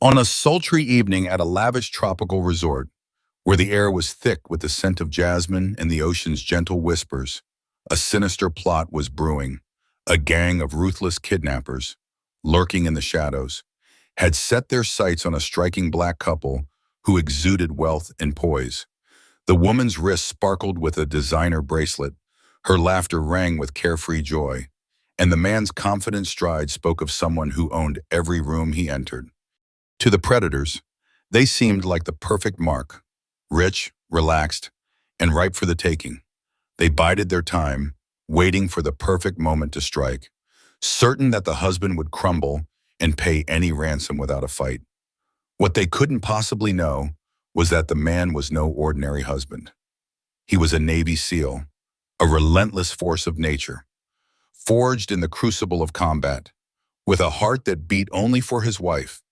On a sultry evening at a lavish tropical resort, where the air was thick with the scent of jasmine and the ocean's gentle whispers, a sinister plot was brewing. A gang of ruthless kidnappers, lurking in the shadows, had set their sights on a striking black couple who exuded wealth and poise. The woman's wrist sparkled with a designer bracelet, her laughter rang with carefree joy, and the man's confident stride spoke of someone who owned every room he entered. To the predators, they seemed like the perfect mark, rich, relaxed, and ripe for the taking. They bided their time, waiting for the perfect moment to strike, certain that the husband would crumble and pay any ransom without a fight. What they couldn't possibly know was that the man was no ordinary husband. He was a Navy SEAL, a relentless force of nature, forged in the crucible of combat, with a heart that beat only for his wife.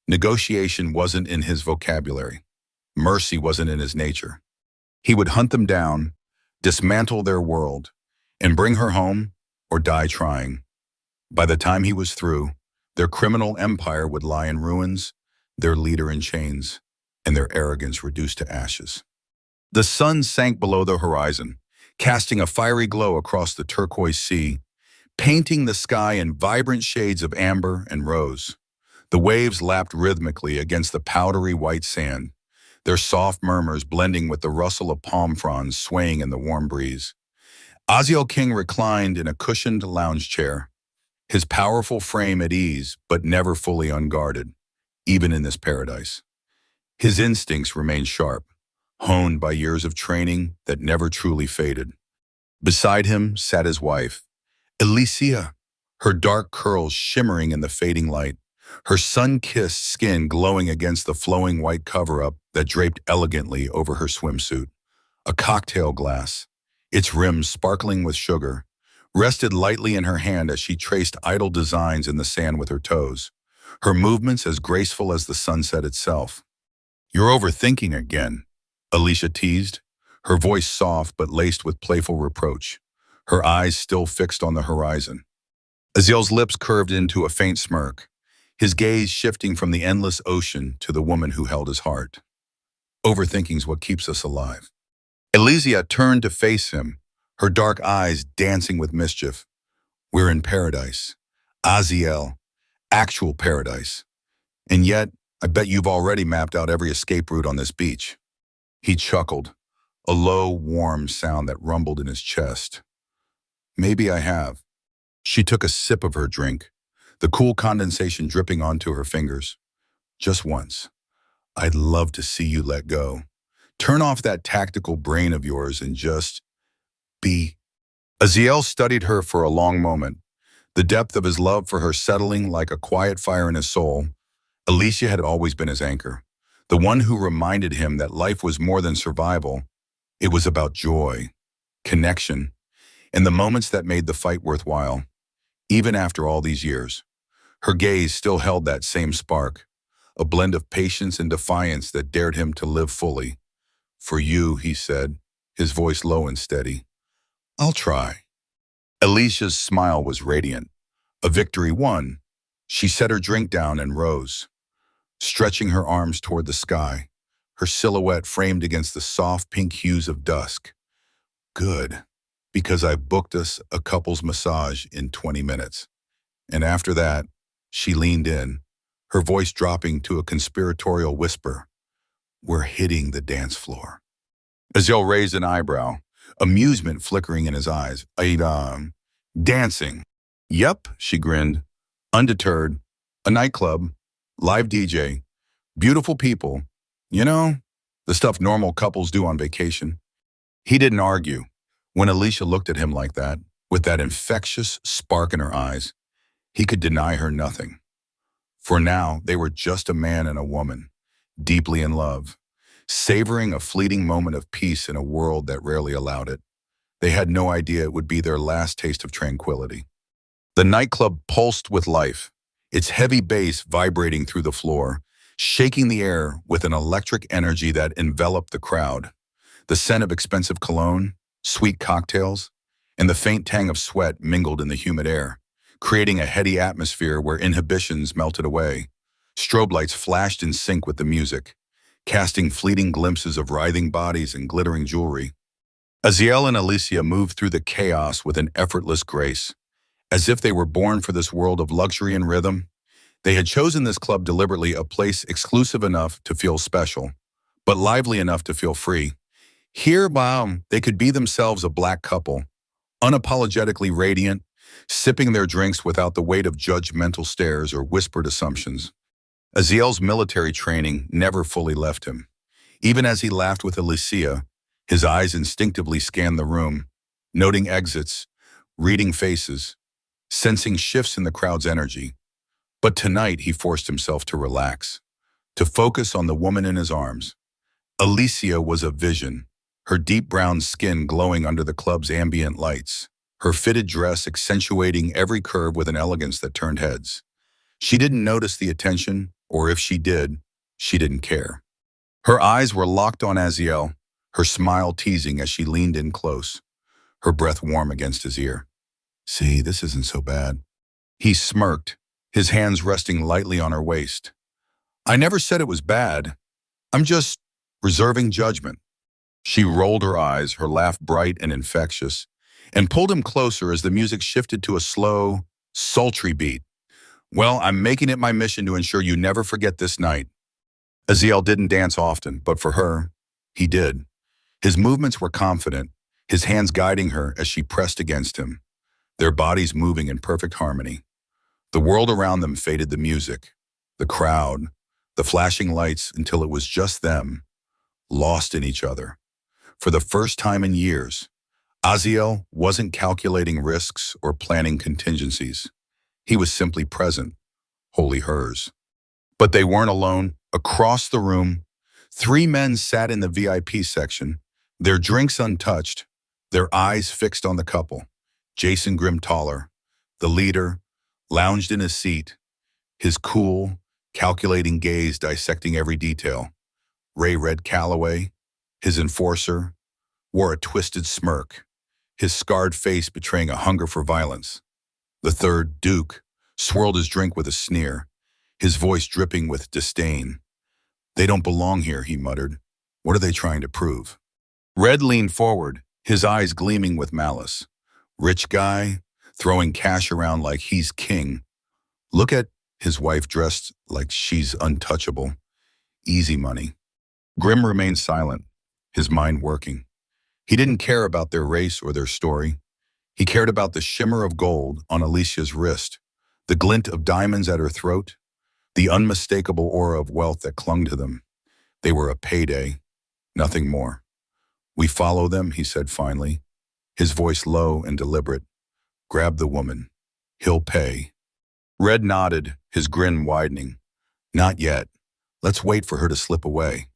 Negotiation wasn't in his vocabulary. Mercy wasn't in his nature. He would hunt them down, dismantle their world, and bring her home or die trying. By the time he was through, their criminal empire would lie in ruins, their leader in chains, and their arrogance reduced to ashes. The sun sank below the horizon, casting a fiery glow across the turquoise sea, painting the sky in vibrant shades of amber and rose. The waves lapped rhythmically against the powdery white sand, their soft murmurs blending with the rustle of palm fronds swaying in the warm breeze. Aziel King reclined in a cushioned lounge chair, his powerful frame at ease but never fully unguarded, even in this paradise. His instincts remained sharp, honed by years of training that never truly faded. Beside him sat his wife, Alicia, her dark curls shimmering in the fading light, her sun-kissed skin glowing against the flowing white cover-up that draped elegantly over her swimsuit. A cocktail glass, its rim sparkling with sugar, rested lightly in her hand as she traced idle designs in the sand with her toes, her movements as graceful as the sunset itself. "You're overthinking again," Alicia teased, her voice soft but laced with playful reproach, her eyes still fixed on the horizon. Aziel's lips curved into a faint smirk, his gaze shifting from the endless ocean to the woman who held his heart. "Overthinking's what keeps us alive." Elysia turned to face him, her dark eyes dancing with mischief. "We're in paradise. Aziel, actual paradise. And yet, I bet you've already mapped out every escape route on this beach." He chuckled, a low, warm sound that rumbled in his chest. "Maybe I have." She took a sip of her drink, the cool condensation dripping onto her fingers. "Just once. I'd love to see you let go. Turn off that tactical brain of yours and just be." Aziel studied her for a long moment, the depth of his love for her settling like a quiet fire in his soul. Alicia had always been his anchor, the one who reminded him that life was more than survival. It was about joy, connection, and the moments that made the fight worthwhile. Even after all these years, her gaze still held that same spark, a blend of patience and defiance that dared him to live fully. "For you," he said, his voice low and steady. "I'll try." Alicia's smile was radiant. A victory won. She set her drink down and rose, stretching her arms toward the sky, her silhouette framed against the soft pink hues of dusk. "Good, because I've booked us a couple's massage in 20 minutes. And after that," she leaned in, her voice dropping to a conspiratorial whisper, "we're hitting the dance floor." Aziel raised an eyebrow, amusement flickering in his eyes. Dancing." "Yep," she grinned, undeterred. "A nightclub, live DJ, beautiful people. You know, the stuff normal couples do on vacation." He didn't argue. When Alicia looked at him like that, with that infectious spark in her eyes, he could deny her nothing. For now, they were just a man and a woman, deeply in love, savoring a fleeting moment of peace in a world that rarely allowed it. They had no idea it would be their last taste of tranquility. The nightclub pulsed with life, its heavy bass vibrating through the floor, shaking the air with an electric energy that enveloped the crowd. The scent of expensive cologne, sweet cocktails, and the faint tang of sweat mingled in the humid air, creating a heady atmosphere where inhibitions melted away. Strobe lights flashed in sync with the music, casting fleeting glimpses of writhing bodies and glittering jewelry. Aziel and Alicia moved through the chaos with an effortless grace, as if they were born for this world of luxury and rhythm. They had chosen this club deliberately, a place exclusive enough to feel special, but lively enough to feel free. Here, wow, they could be themselves, a black couple, unapologetically radiant, sipping their drinks without the weight of judgmental stares or whispered assumptions. Aziel's military training never fully left him. Even as he laughed with Alicia, his eyes instinctively scanned the room, noting exits, reading faces, sensing shifts in the crowd's energy. But tonight he forced himself to relax, to focus on the woman in his arms. Alicia was a vision, her deep brown skin glowing under the club's ambient lights, her fitted dress accentuating every curve with an elegance that turned heads. She didn't notice the attention, or if she did, she didn't care. Her eyes were locked on Aziel, her smile teasing as she leaned in close, her breath warm against his ear. "See, this isn't so bad." He smirked, his hands resting lightly on her waist. "I never said it was bad. I'm just reserving judgment." She rolled her eyes, her laugh bright and infectious, and pulled him closer as the music shifted to a slow, sultry beat. "Well, I'm making it my mission to ensure you never forget this night." Aziel didn't dance often, but for her, he did. His movements were confident, his hands guiding her as she pressed against him, their bodies moving in perfect harmony. The world around them faded, the music, the crowd, the flashing lights, until it was just them, lost in each other. For the first time in years, Aziel wasn't calculating risks or planning contingencies. He was simply present, wholly hers. But they weren't alone. Across the room, 3 men sat in the VIP section, their drinks untouched, their eyes fixed on the couple. Jason Grimtaller, the leader, lounged in his seat, his cool, calculating gaze dissecting every detail. Ray Red Calloway, his enforcer, wore a twisted smirk, his scarred face betraying a hunger for violence. The third, Duke, swirled his drink with a sneer, his voice dripping with disdain. "They don't belong here," he muttered. "What are they trying to prove?" Red leaned forward, his eyes gleaming with malice. "Rich guy, throwing cash around like he's king. Look at his wife dressed like she's untouchable. Easy money." Grim remained silent, his mind working. He didn't care about their race or their story. He cared about the shimmer of gold on Alicia's wrist, the glint of diamonds at her throat, the unmistakable aura of wealth that clung to them. They were a payday, nothing more. "We follow them," he said finally, his voice low and deliberate. "Grab the woman. He'll pay." Red nodded, his grin widening. "Not yet. Let's wait for her to slip away."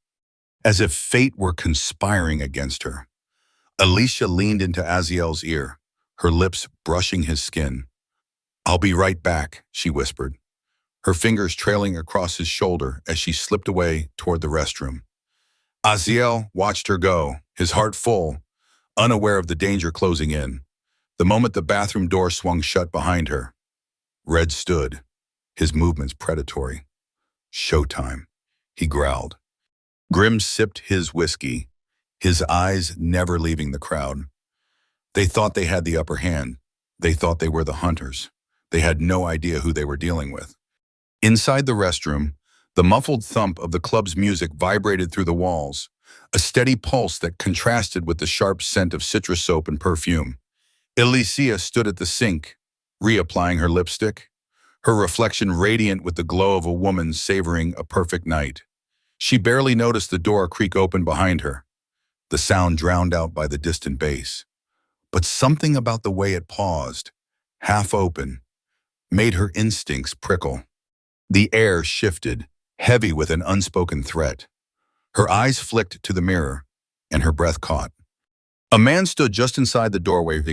As if fate were conspiring against her, Alicia leaned into Aziel's ear, her lips brushing his skin. "I'll be right back," she whispered, her fingers trailing across his shoulder as she slipped away toward the restroom. Aziel watched her go, his heart full, unaware of the danger closing in. The moment the bathroom door swung shut behind her, Red stood, his movements predatory. "Showtime," he growled. Grim sipped his whiskey, his eyes never leaving the crowd. They thought they had the upper hand. They thought they were the hunters. They had no idea who they were dealing with. Inside the restroom, the muffled thump of the club's music vibrated through the walls, a steady pulse that contrasted with the sharp scent of citrus soap and perfume. Alicia stood at the sink, reapplying her lipstick, her reflection radiant with the glow of a woman savoring a perfect night. She barely noticed the door creak open behind her, the sound drowned out by the distant bass. But something about the way it paused, half open, made her instincts prickle. The air shifted, heavy with an unspoken threat. Her eyes flicked to the mirror, and her breath caught. A man stood just inside the doorway,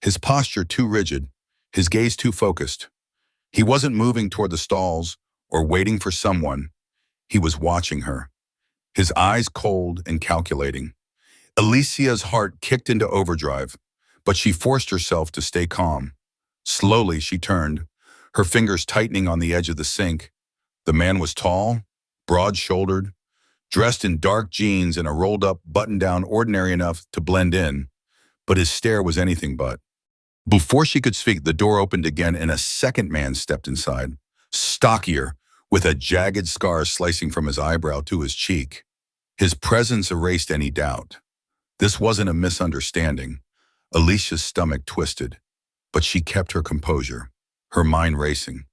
his posture too rigid, his gaze too focused. He wasn't moving toward the stalls or waiting for someone. He was watching her, his eyes cold and calculating. Alicia's heart kicked into overdrive, but she forced herself to stay calm. Slowly she turned, her fingers tightening on the edge of the sink, The man was tall, broad-shouldered, dressed in dark jeans and a rolled-up button-down ordinary enough to blend in, but his stare was anything but. Before she could speak, the door opened again and a second man stepped inside, stockier, with a jagged scar slicing from his eyebrow to his cheek. His presence erased any doubt. This wasn't a misunderstanding. Alicia's stomach twisted, but she kept her composure, her mind racing.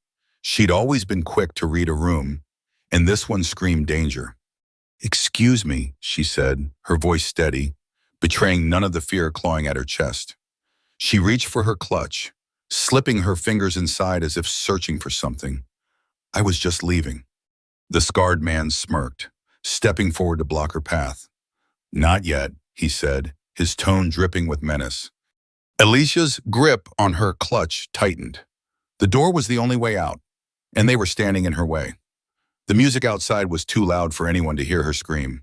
She'd always been quick to read a room, and this one screamed danger. "Excuse me," she said, her voice steady, betraying none of the fear clawing at her chest. She reached for her clutch, slipping her fingers inside as if searching for something. "I was just leaving." The scarred man smirked, stepping forward to block her path. "Not yet," he said, his tone dripping with menace. Alicia's grip on her clutch tightened. The door was the only way out, and they were standing in her way. The music outside was too loud for anyone to hear her scream.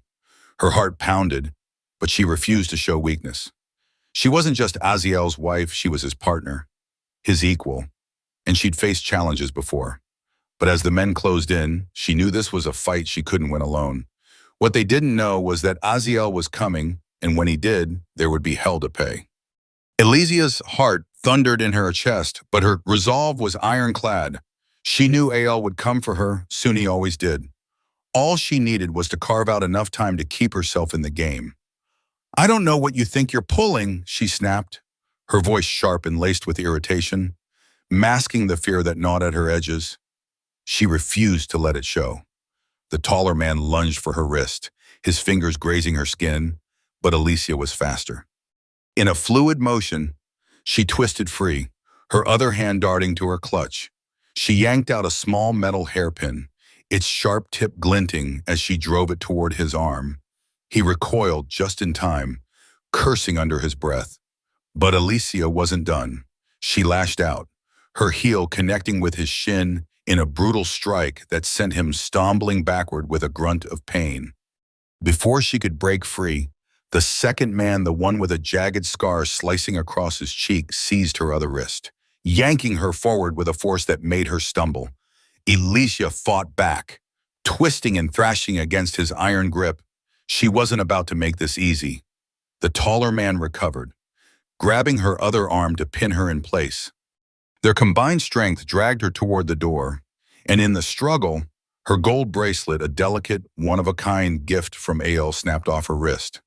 Her heart pounded, but she refused to show weakness. She wasn't just Aziel's wife, she was his partner, his equal, and she'd faced challenges before. But as the men closed in, she knew this was a fight she couldn't win alone. What they didn't know was that Aziel was coming, and when he did, there would be hell to pay. Alicia's heart thundered in her chest, but her resolve was ironclad. She knew Ael would come for her, soon he always did. All she needed was to carve out enough time to keep herself in the game. "I don't know what you think you're pulling," she snapped, her voice sharp and laced with irritation, masking the fear that gnawed at her edges. She refused to let it show. The taller man lunged for her wrist, his fingers grazing her skin, but Alicia was faster. In a fluid motion, she twisted free, her other hand darting to her clutch. She yanked out a small metal hairpin, its sharp tip glinting as she drove it toward his arm. He recoiled just in time, cursing under his breath. But Alicia wasn't done. She lashed out, her heel connecting with his shin in a brutal strike that sent him stumbling backward with a grunt of pain. Before she could break free, the second man, the one with a jagged scar slicing across his cheek, seized her other wrist, yanking her forward with a force that made her stumble. Alicia fought back, twisting and thrashing against his iron grip. She wasn't about to make this easy. The taller man recovered, grabbing her other arm to pin her in place. Their combined strength dragged her toward the door, and in the struggle, her gold bracelet, a delicate, one-of-a-kind gift from Ael, snapped off her wrist.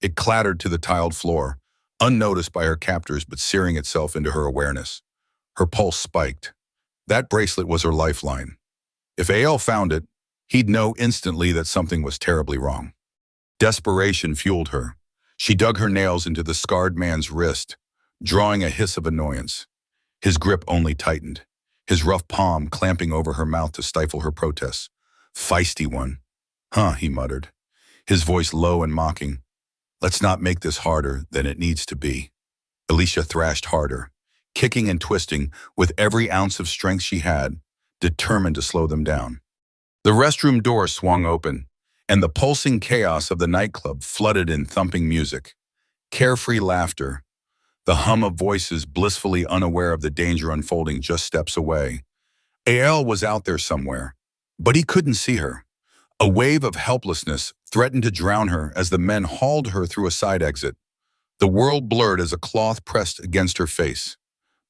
It clattered to the tiled floor, unnoticed by her captors but searing itself into her awareness. Her pulse spiked. That bracelet was her lifeline. If Ael found it, he'd know instantly that something was terribly wrong. Desperation fueled her. She dug her nails into the scarred man's wrist, drawing a hiss of annoyance. His grip only tightened, his rough palm clamping over her mouth to stifle her protests. "Feisty one." "Huh," he muttered, his voice low and mocking. "Let's not make this harder than it needs to be." Alicia thrashed harder, kicking and twisting with every ounce of strength she had, determined to slow them down. The restroom door swung open, and the pulsing chaos of the nightclub flooded in thumping music, carefree laughter, the hum of voices blissfully unaware of the danger unfolding just steps away. Ael was out there somewhere, but he couldn't see her. A wave of helplessness threatened to drown her as the men hauled her through a side exit. The world blurred as a cloth pressed against her face,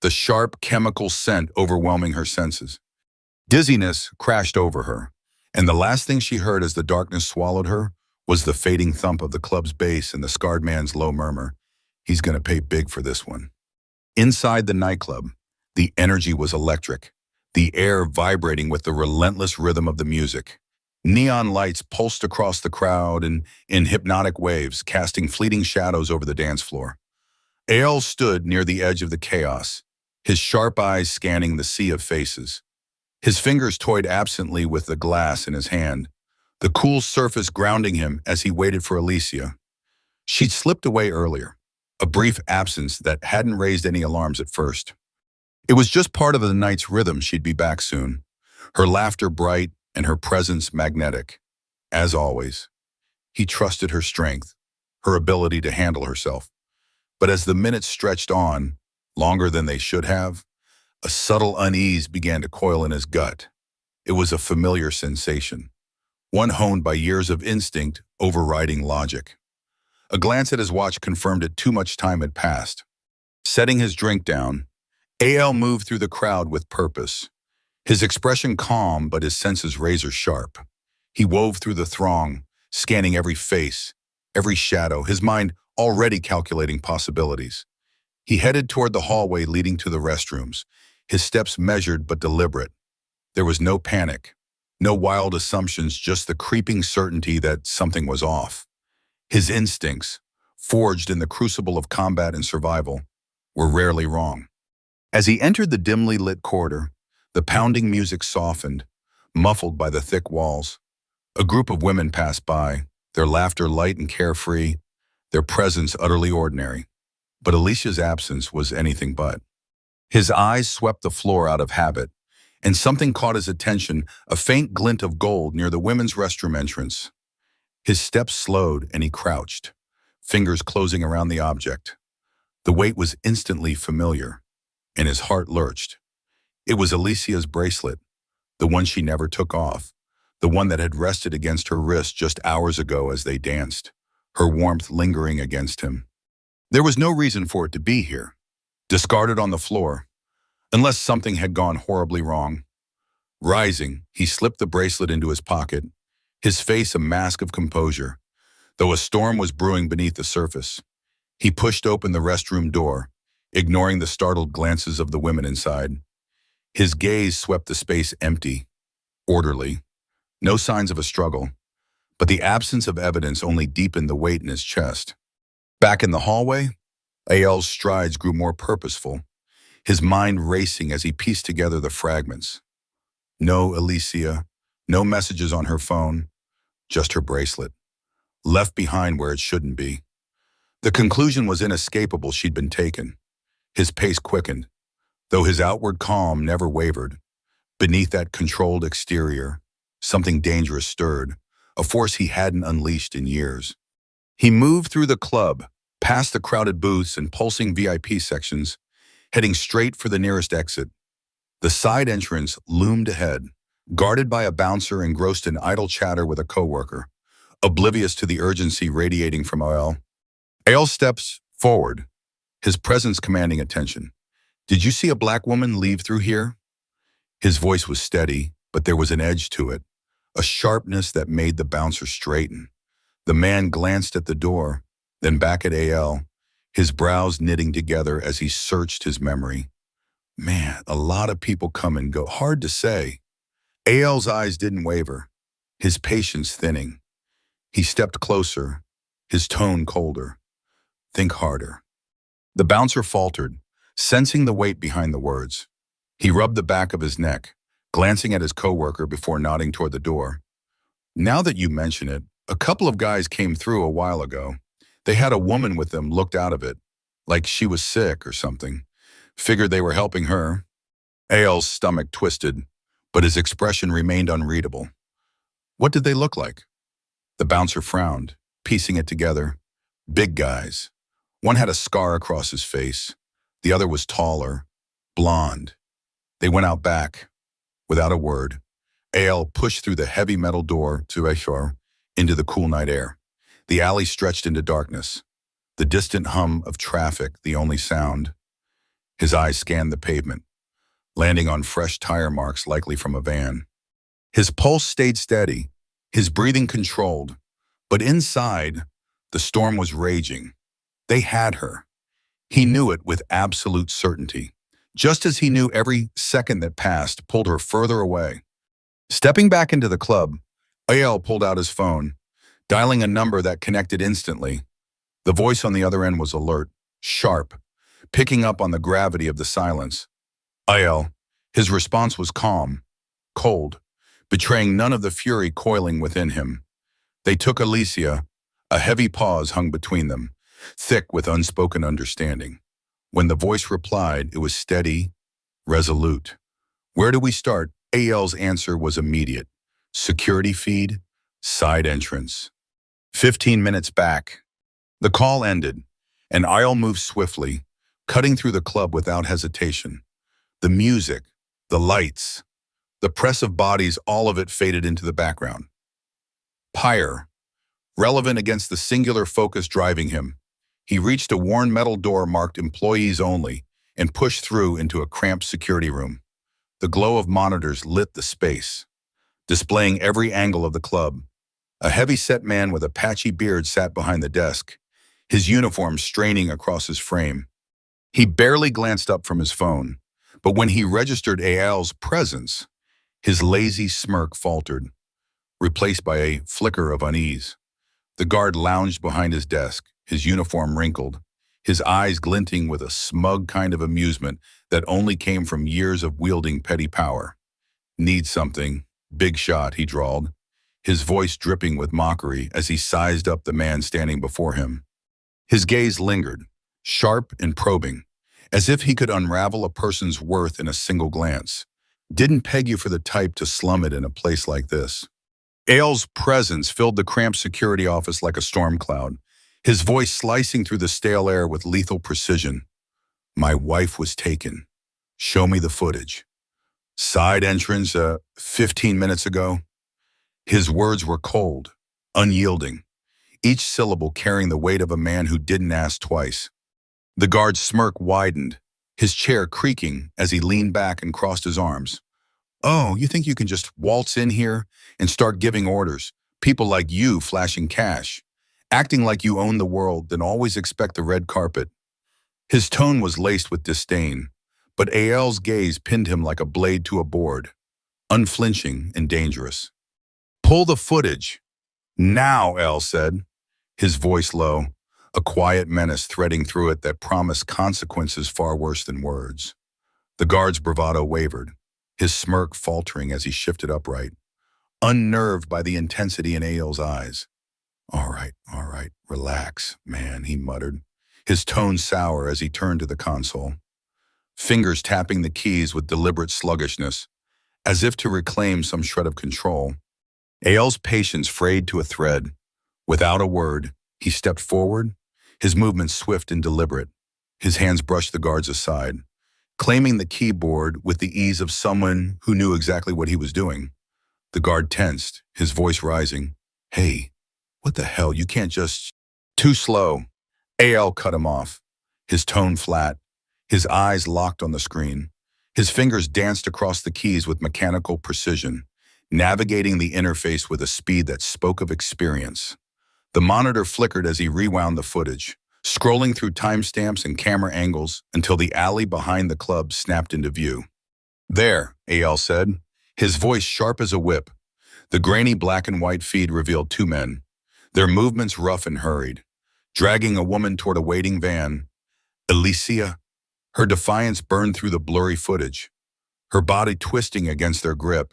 the sharp chemical scent overwhelming her senses. Dizziness crashed over her, and the last thing she heard as the darkness swallowed her was the fading thump of the club's bass and the scarred man's low murmur, "He's gonna pay big for this one." Inside the nightclub, the energy was electric, the air vibrating with the relentless rhythm of the music. Neon lights pulsed across the crowd and in hypnotic waves, casting fleeting shadows over the dance floor. Ael stood near the edge of the chaos, his sharp eyes scanning the sea of faces. His fingers toyed absently with the glass in his hand, the cool surface grounding him as he waited for Alicia. She'd slipped away earlier, a brief absence that hadn't raised any alarms at first. It was just part of the night's rhythm. She'd be back soon, her laughter bright and her presence magnetic. As always, he trusted her strength, her ability to handle herself. But as the minutes stretched on, longer than they should have, a subtle unease began to coil in his gut. It was a familiar sensation, one honed by years of instinct overriding logic. A glance at his watch confirmed it. Too much time had passed. Setting his drink down, AL moved through the crowd with purpose. His expression calm, but his senses razor sharp. He wove through the throng, scanning every face, every shadow, his mind already calculating possibilities. He headed toward the hallway leading to the restrooms, his steps measured but deliberate. There was no panic, no wild assumptions, just the creeping certainty that something was off. His instincts, forged in the crucible of combat and survival, were rarely wrong. As he entered the dimly lit corridor, the pounding music softened, muffled by the thick walls. A group of women passed by, their laughter light and carefree, their presence utterly ordinary. But Alicia's absence was anything but. His eyes swept the floor out of habit, and something caught his attention, a faint glint of gold near the women's restroom entrance. His steps slowed and he crouched, fingers closing around the object. The weight was instantly familiar, and his heart lurched. It was Alicia's bracelet, the one she never took off, the one that had rested against her wrist just hours ago as they danced, her warmth lingering against him. There was no reason for it to be here, discarded on the floor, unless something had gone horribly wrong. Rising, he slipped the bracelet into his pocket, his face a mask of composure, though a storm was brewing beneath the surface. He pushed open the restroom door, ignoring the startled glances of the women inside. His gaze swept the space empty, orderly, no signs of a struggle, but the absence of evidence only deepened the weight in his chest. Back in the hallway, AL's strides grew more purposeful, his mind racing as he pieced together the fragments. No Alicia, no messages on her phone, just her bracelet, left behind where it shouldn't be. The conclusion was inescapable. She'd been taken. His pace quickened, though his outward calm never wavered. Beneath that controlled exterior, something dangerous stirred, a force he hadn't unleashed in years. He moved through the club, past the crowded booths and pulsing VIP sections, heading straight for the nearest exit. The side entrance loomed ahead, guarded by a bouncer engrossed in idle chatter with a coworker, oblivious to the urgency radiating from AL. AL steps forward, his presence commanding attention. "Did you see a black woman leave through here?" His voice was steady, but there was an edge to it, a sharpness that made the bouncer straighten. The man glanced at the door, then back at AL, his brows knitting together as he searched his memory. Man, a lot of people come and go. Hard to say. AL's eyes didn't waver, his patience thinning. He stepped closer, his tone colder. "Think harder." The bouncer faltered, sensing the weight behind the words. He rubbed the back of his neck, glancing at his coworker before nodding toward the door. "Now that you mention it, a couple of guys came through a while ago. They had a woman with them, looked out of it, like she was sick or something. Figured they were helping her." AL's stomach twisted, but his expression remained unreadable. "What did they look like?" The bouncer frowned, piecing it together. Big guys. One had a scar across his face. The other was taller, blonde. They went out back. Without a word, AL pushed through the heavy metal door to Eshor into the cool night air. The alley stretched into darkness, the distant hum of traffic the only sound. His eyes scanned the pavement, landing on fresh tire marks likely from a van. His pulse stayed steady, his breathing controlled, but inside, the storm was raging. They had her. He knew it with absolute certainty, just as he knew every second that passed pulled her further away. Stepping back into the club, AL pulled out his phone, dialing a number that connected instantly. The voice on the other end was alert, sharp, picking up on the gravity of the silence. AL. His response was calm, cold, betraying none of the fury coiling within him. They took Alicia. A heavy pause hung between them, thick with unspoken understanding. When the voice replied, it was steady, resolute. "Where do we start?" AL's answer was immediate. "Security feed, side entrance." 15 minutes back. The call ended, and AL moved swiftly, cutting through the club without hesitation. The music, the lights, The press of bodies, all of it faded into the background. Pyre, relevant against the singular focus driving him. He reached a worn metal door marked Employees Only and pushed through into a cramped security room. The glow of monitors lit the space, displaying every angle of the club. A heavy-set man with a patchy beard sat behind the desk, his uniform straining across his frame. He barely glanced up from his phone, but when he registered Eyal's presence, his lazy smirk faltered, replaced by a flicker of unease. The guard lounged behind his desk, his uniform wrinkled, his eyes glinting with a smug kind of amusement that only came from years of wielding petty power. "Need something, big shot," he drawled, his voice dripping with mockery as he sized up the man standing before him. His gaze lingered, sharp and probing, as if he could unravel a person's worth in a single glance. "Didn't peg you for the type to slum it in a place like this." Eyal's presence filled the cramped security office like a storm cloud, his voice slicing through the stale air with lethal precision. "My wife was taken. Show me the footage. Side entrance 15 minutes ago." His words were cold, unyielding, each syllable carrying the weight of a man who didn't ask twice. The guard's smirk widened, his chair creaking as he leaned back and crossed his arms. "Oh, you think you can just waltz in here and start giving orders? People like you flashing cash, acting like you own the world, then always expect the red carpet." His tone was laced with disdain, but Eyal's gaze pinned him like a blade to a board, unflinching and dangerous. "Pull the footage." "Now," Eyal said, his voice low, a quiet menace threading through it that promised consequences far worse than words. The guard's bravado wavered, his smirk faltering as he shifted upright, unnerved by the intensity in Eyal's eyes. All right, relax, man," he muttered, his tone sour as he turned to the console, fingers tapping the keys with deliberate sluggishness, as if to reclaim some shred of control. Eyal's patience frayed to a thread. Without a word, he stepped forward, his movements swift and deliberate. His hands brushed the guards aside, claiming the keyboard with the ease of someone who knew exactly what he was doing. The guard tensed, his voice rising. "Hey, what the hell? You can't just—" "Too slow." Eyal cut him off, his tone flat, his eyes locked on the screen. His fingers danced across the keys with mechanical precision, navigating the interface with a speed that spoke of experience. The monitor flickered as he rewound the footage, scrolling through timestamps and camera angles until the alley behind the club snapped into view. "There," Eyal said, his voice sharp as a whip. The grainy black and white feed revealed two men, their movements rough and hurried, dragging a woman toward a waiting van. Alicia, her defiance burned through the blurry footage, her body twisting against their grip.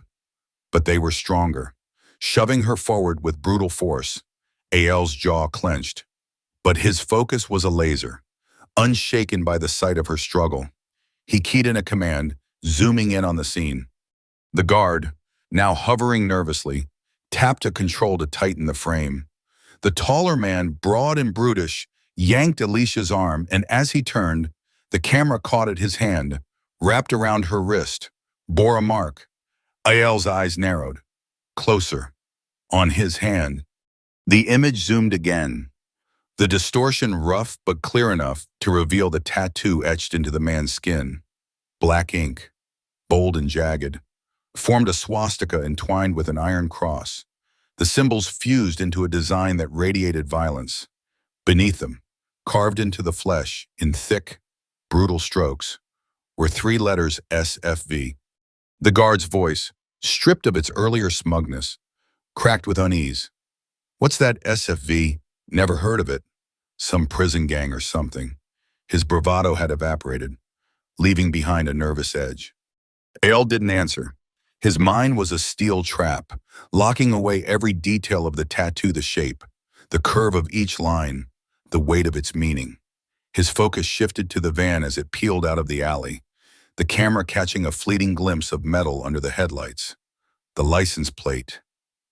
But they were stronger, shoving her forward with brutal force. Eyal's jaw clenched, but his focus was a laser, unshaken by the sight of her struggle. He keyed in a command, zooming in on the scene. The guard, now hovering nervously, tapped a control to tighten the frame. The taller man, broad and brutish, yanked Alicia's arm, and as he turned, the camera caught at his hand, wrapped around her wrist, bore a mark. Eyal's eyes narrowed. Closer. On his hand. The image zoomed again, the distortion rough but clear enough to reveal the tattoo etched into the man's skin. Black ink, bold and jagged, formed a swastika entwined with an iron cross. The symbols fused into a design that radiated violence. Beneath them, carved into the flesh in thick, brutal strokes, were three letters SFV. The guard's voice, stripped of its earlier smugness, cracked with unease. "What's that SFV? Never heard of it." Some prison gang or something. His bravado had evaporated, leaving behind a nervous edge. Eyal didn't answer. His mind was a steel trap, locking away every detail of the tattoo, the shape, the curve of each line, the weight of its meaning. His focus shifted to the van as it peeled out of the alley, the camera catching a fleeting glimpse of metal under the headlights. "The license plate.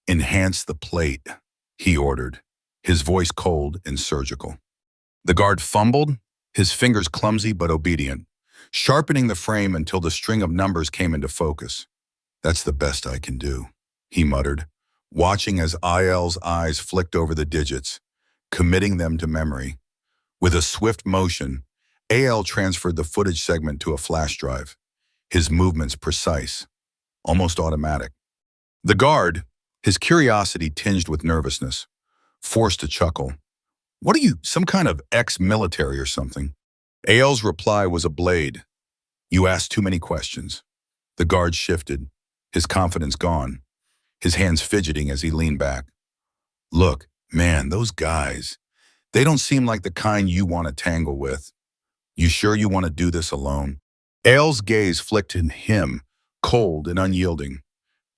Enhance the plate," he ordered, his voice cold and surgical. The guard fumbled, his fingers clumsy but obedient, sharpening the frame until the string of numbers came into focus. That's the best I can do, he muttered, watching as IL's eyes flicked over the digits, committing them to memory. With a swift motion, AL transferred the footage segment to a flash drive, his movements precise, almost automatic. The guard, his curiosity tinged with nervousness, forced a chuckle. What are you, some kind of ex-military or something? AL's reply was a blade. You asked too many questions. The guard shifted, his confidence gone, his hands fidgeting as he leaned back. Look, man, those guys, they don't seem like the kind you want to tangle with. You sure you want to do this alone? AL's gaze flicked at him, cold and unyielding.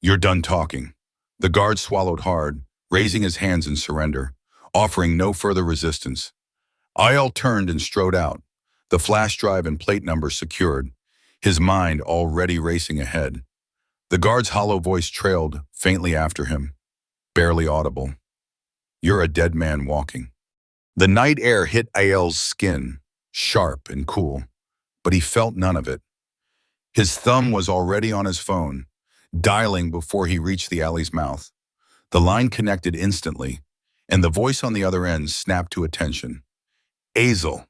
You're done talking. The guard swallowed hard, raising his hands in surrender, offering no further resistance. IL turned and strode out, the flash drive and plate number secured, his mind already racing ahead. The guard's hollow voice trailed faintly after him, barely audible. You're a dead man walking. The night air hit IL's skin, sharp and cool, but he felt none of it. His thumb was already on his phone, dialing before he reached the alley's mouth. The line connected instantly, and the voice on the other end snapped to attention. Azel.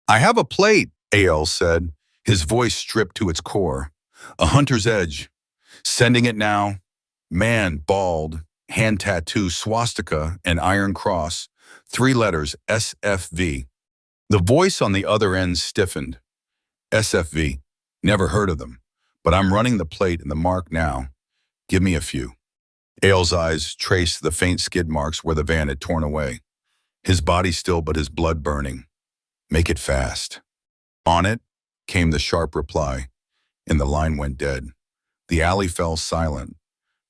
I have a plate, AL said, his voice stripped to its core. A hunter's edge. Sending it now. Man, bald, hand tattoo, swastika, and iron cross. 3 letters, SFV. The voice on the other end stiffened. SFV. Never heard of them, but I'm running the plate and the mark now. Give me a few. Ale's eyes traced the faint skid marks where the van had torn away. His body still, but his blood burning. Make it fast. On it came the sharp reply, and the line went dead. The alley fell silent.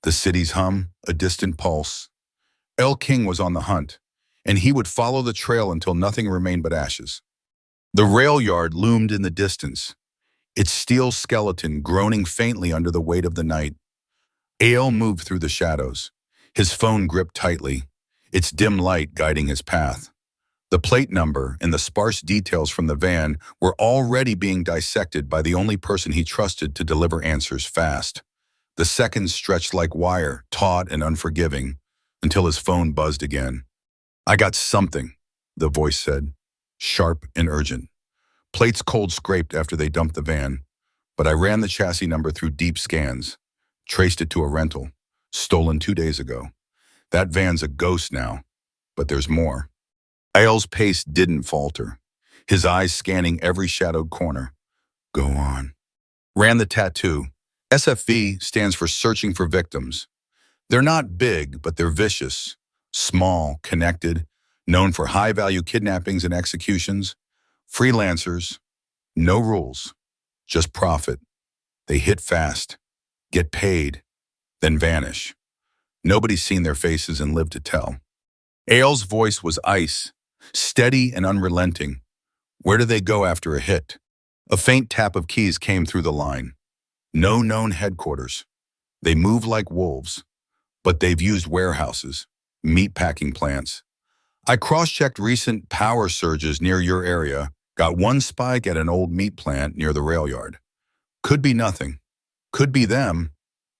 The city's hum, a distant pulse. El King was on the hunt, and he would follow the trail until nothing remained but ashes. The rail yard loomed in the distance, its steel skeleton groaning faintly under the weight of the night. Ale moved through the shadows, his phone gripped tightly, its dim light guiding his path. The plate number and the sparse details from the van were already being dissected by the only person he trusted to deliver answers fast. The seconds stretched like wire, taut and unforgiving, until his phone buzzed again. I got something, the voice said, sharp and urgent. Plates cold scraped after they dumped the van, but I ran the chassis number through deep scans, traced it to a rental, stolen 2 days ago. That van's a ghost now, but there's more. Ale's pace didn't falter, his eyes scanning every shadowed corner. Go on. Ran the tattoo. SFV stands for Searching for Victims. They're not big, but they're vicious, small, connected, known for high-value kidnappings and executions. Freelancers, no rules, just profit. They hit fast, get paid, then vanish. Nobody's seen their faces and lived to tell. Ale's voice was ice, steady and unrelenting. Where do they go after a hit? A faint tap of keys came through the line. No known headquarters. They move like wolves, but they've used warehouses, meatpacking plants. I cross-checked recent power surges near your area, got one spike at an old meat plant near the rail yard. Could be nothing. Could be them.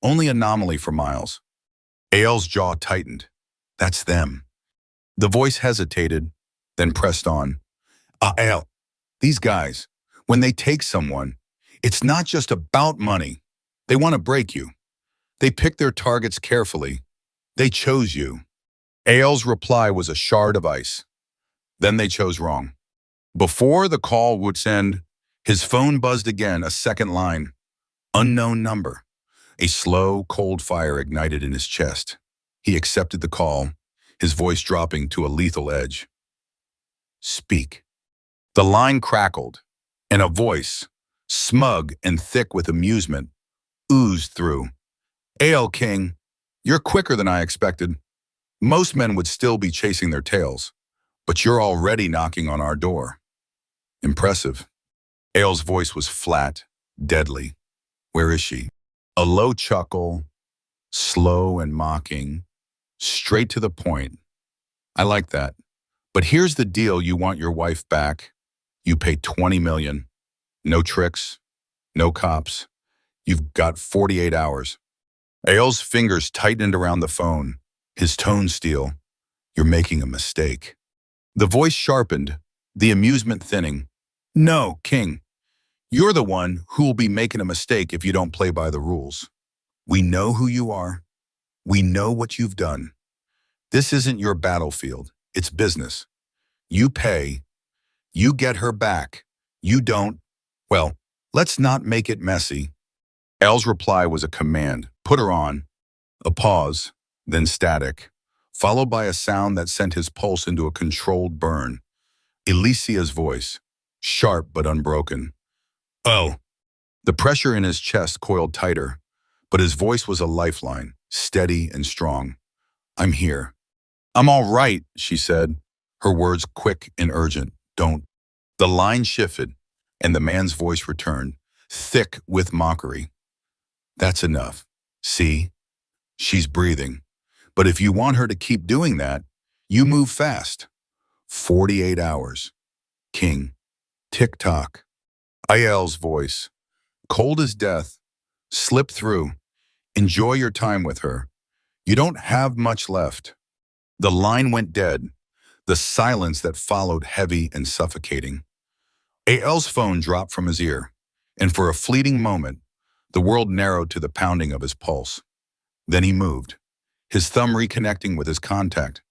Only anomaly for miles. Ale's jaw tightened. That's them. The voice hesitated, then pressed on. Ale, these guys, when they take someone, it's not just about money. They want to break you. They pick their targets carefully. They chose you. Ale's reply was a shard of ice. Then they chose wrong. Before the call would send, his phone buzzed again, a second line. Unknown number. A slow, cold fire ignited in his chest. He accepted the call, his voice dropping to a lethal edge. Speak. The line crackled, and a voice, smug and thick with amusement, oozed through. Ale King, you're quicker than I expected. Most men would still be chasing their tails, but you're already knocking on our door. Impressive. Ale's voice was flat, deadly. Where is she? A low chuckle, slow and mocking, straight to the point. I like that. But here's the deal: you want your wife back. You pay $20 million. No tricks, no cops. You've got 48 hours. Ael's fingers tightened around the phone, his tone steel. You're making a mistake. The voice sharpened, the amusement thinning. No, King. You're the one who will be making a mistake if you don't play by the rules. We know who you are. We know what you've done. This isn't your battlefield. It's business. You pay. You get her back. You don't. Well, let's not make it messy. El's reply was a command. Put her on. A pause, then static, followed by a sound that sent his pulse into a controlled burn. Alicia's voice, sharp but unbroken. Oh. The pressure in his chest coiled tighter, but his voice was a lifeline, steady and strong. I'm here. I'm all right, she said, her words quick and urgent. Don't. The line shifted, and the man's voice returned, thick with mockery. That's enough. See? She's breathing. But if you want her to keep doing that, you move fast. 48 hours. King. Tick-tock. Ael's voice, cold as death. Slip through. Enjoy your time with her. You don't have much left. The line went dead, the silence that followed heavy and suffocating. Ael's phone dropped from his ear, and for a fleeting moment, the world narrowed to the pounding of his pulse. Then he moved, his thumb reconnecting with his contact.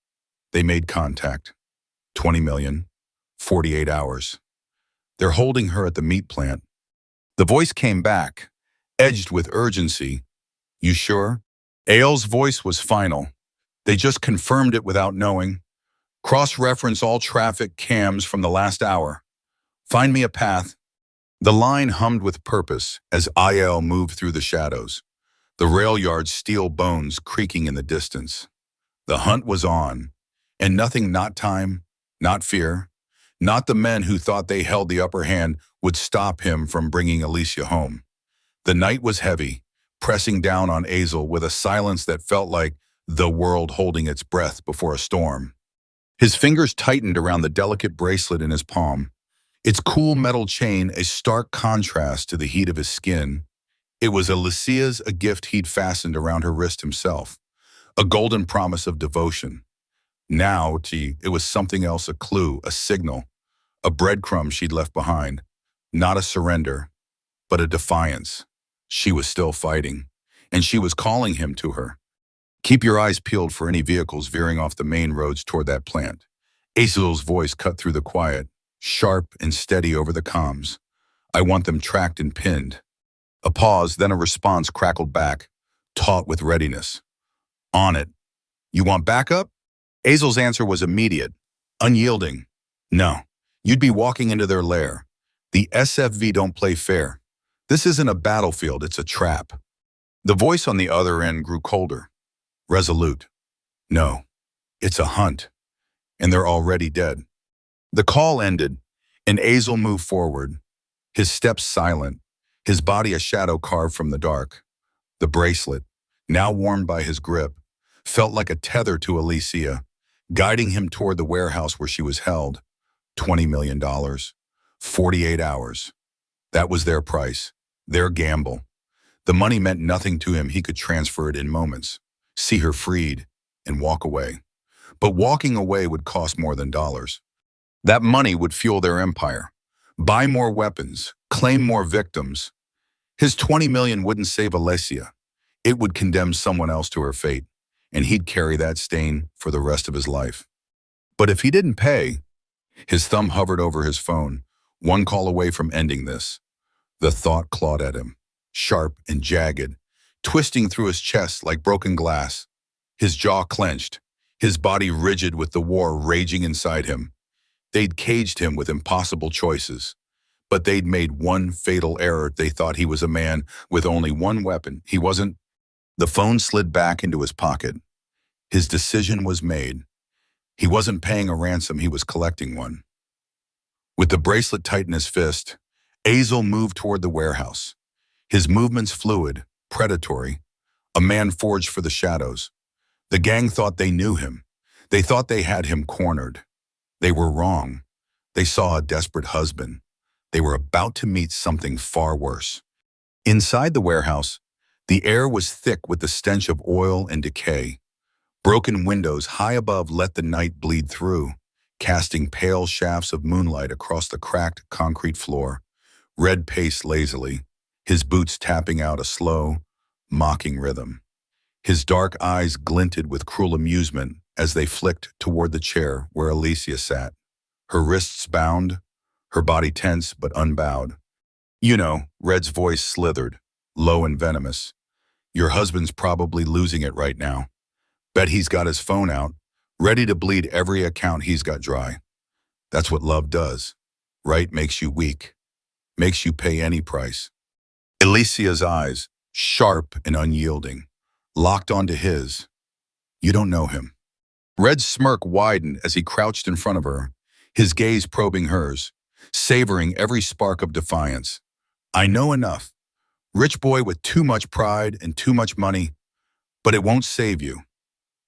They made contact. 20 million, 48 hours. They're holding her at the meat plant. The voice came back, edged with urgency. You sure? Ael's voice was final. They just confirmed it without knowing. Cross-reference all traffic cams from the last hour. Find me a path. The line hummed with purpose as Ael moved through the shadows, the rail yard's steel bones creaking in the distance. The hunt was on, and nothing, not time, not fear, not the men who thought they held the upper hand, would stop him from bringing Alicia home. The night was heavy, pressing down on Azel with a silence that felt like the world holding its breath before a storm. His fingers tightened around the delicate bracelet in his palm, its cool metal chain a stark contrast to the heat of his skin. It was Alicia's, a gift he'd fastened around her wrist himself, a golden promise of devotion. Now, it was something else, a clue, a signal, a breadcrumb she'd left behind. Not a surrender, but a defiance. She was still fighting, and she was calling him to her. Keep your eyes peeled for any vehicles veering off the main roads toward that plant. Azel's voice cut through the quiet, sharp and steady over the comms. I want them tracked and pinned. A pause, then a response crackled back, taut with readiness. On it. You want backup? Azel's answer was immediate, unyielding. No, you'd be walking into their lair. The SFV don't play fair. This isn't a battlefield, it's a trap. The voice on the other end grew colder, resolute. No, it's a hunt, and they're already dead. The call ended, and Azel moved forward, his steps silent, his body a shadow carved from the dark. The bracelet, now warmed by his grip, felt like a tether to Alicia, guiding him toward the warehouse where she was held. $20 million, 48 hours. That was their price, their gamble. The money meant nothing to him. He could transfer it in moments, see her freed, and walk away. But walking away would cost more than dollars. That money would fuel their empire, buy more weapons, claim more victims. His 20 million wouldn't save Alicia. It would condemn someone else to her fate, and he'd carry that stain for the rest of his life. But if he didn't pay, his thumb hovered over his phone, one call away from ending this. The thought clawed at him, sharp and jagged, twisting through his chest like broken glass. His jaw clenched, his body rigid with the war raging inside him. They'd caged him with impossible choices, but they'd made one fatal error. They thought he was a man with only one weapon. He wasn't. The phone slid back into his pocket. His decision was made. He wasn't paying a ransom, he was collecting one. With the bracelet tight in his fist, Azel moved toward the warehouse. His movements fluid, predatory, a man forged for the shadows. The gang thought they knew him. They thought they had him cornered. They were wrong. They saw a desperate husband. They were about to meet something far worse. Inside the warehouse, The air was thick with the stench of oil and decay. Broken windows high above let the night bleed through, casting pale shafts of moonlight across the cracked concrete floor. Red paced lazily, his boots tapping out a slow, mocking rhythm. His dark eyes glinted with cruel amusement as they flicked toward the chair where Alicia sat, her wrists bound, her body tense but unbowed. You know, Red's voice slithered, low and venomous. Your husband's probably losing it right now. Bet he's got his phone out, ready to bleed every account he's got dry. That's what love does. Right makes you weak, makes you pay any price. Alicia's eyes, sharp and unyielding, locked onto his. You don't know him. Red's smirk widened as he crouched in front of her, his gaze probing hers, savoring every spark of defiance. I know enough. Rich boy with too much pride and too much money, but it won't save you.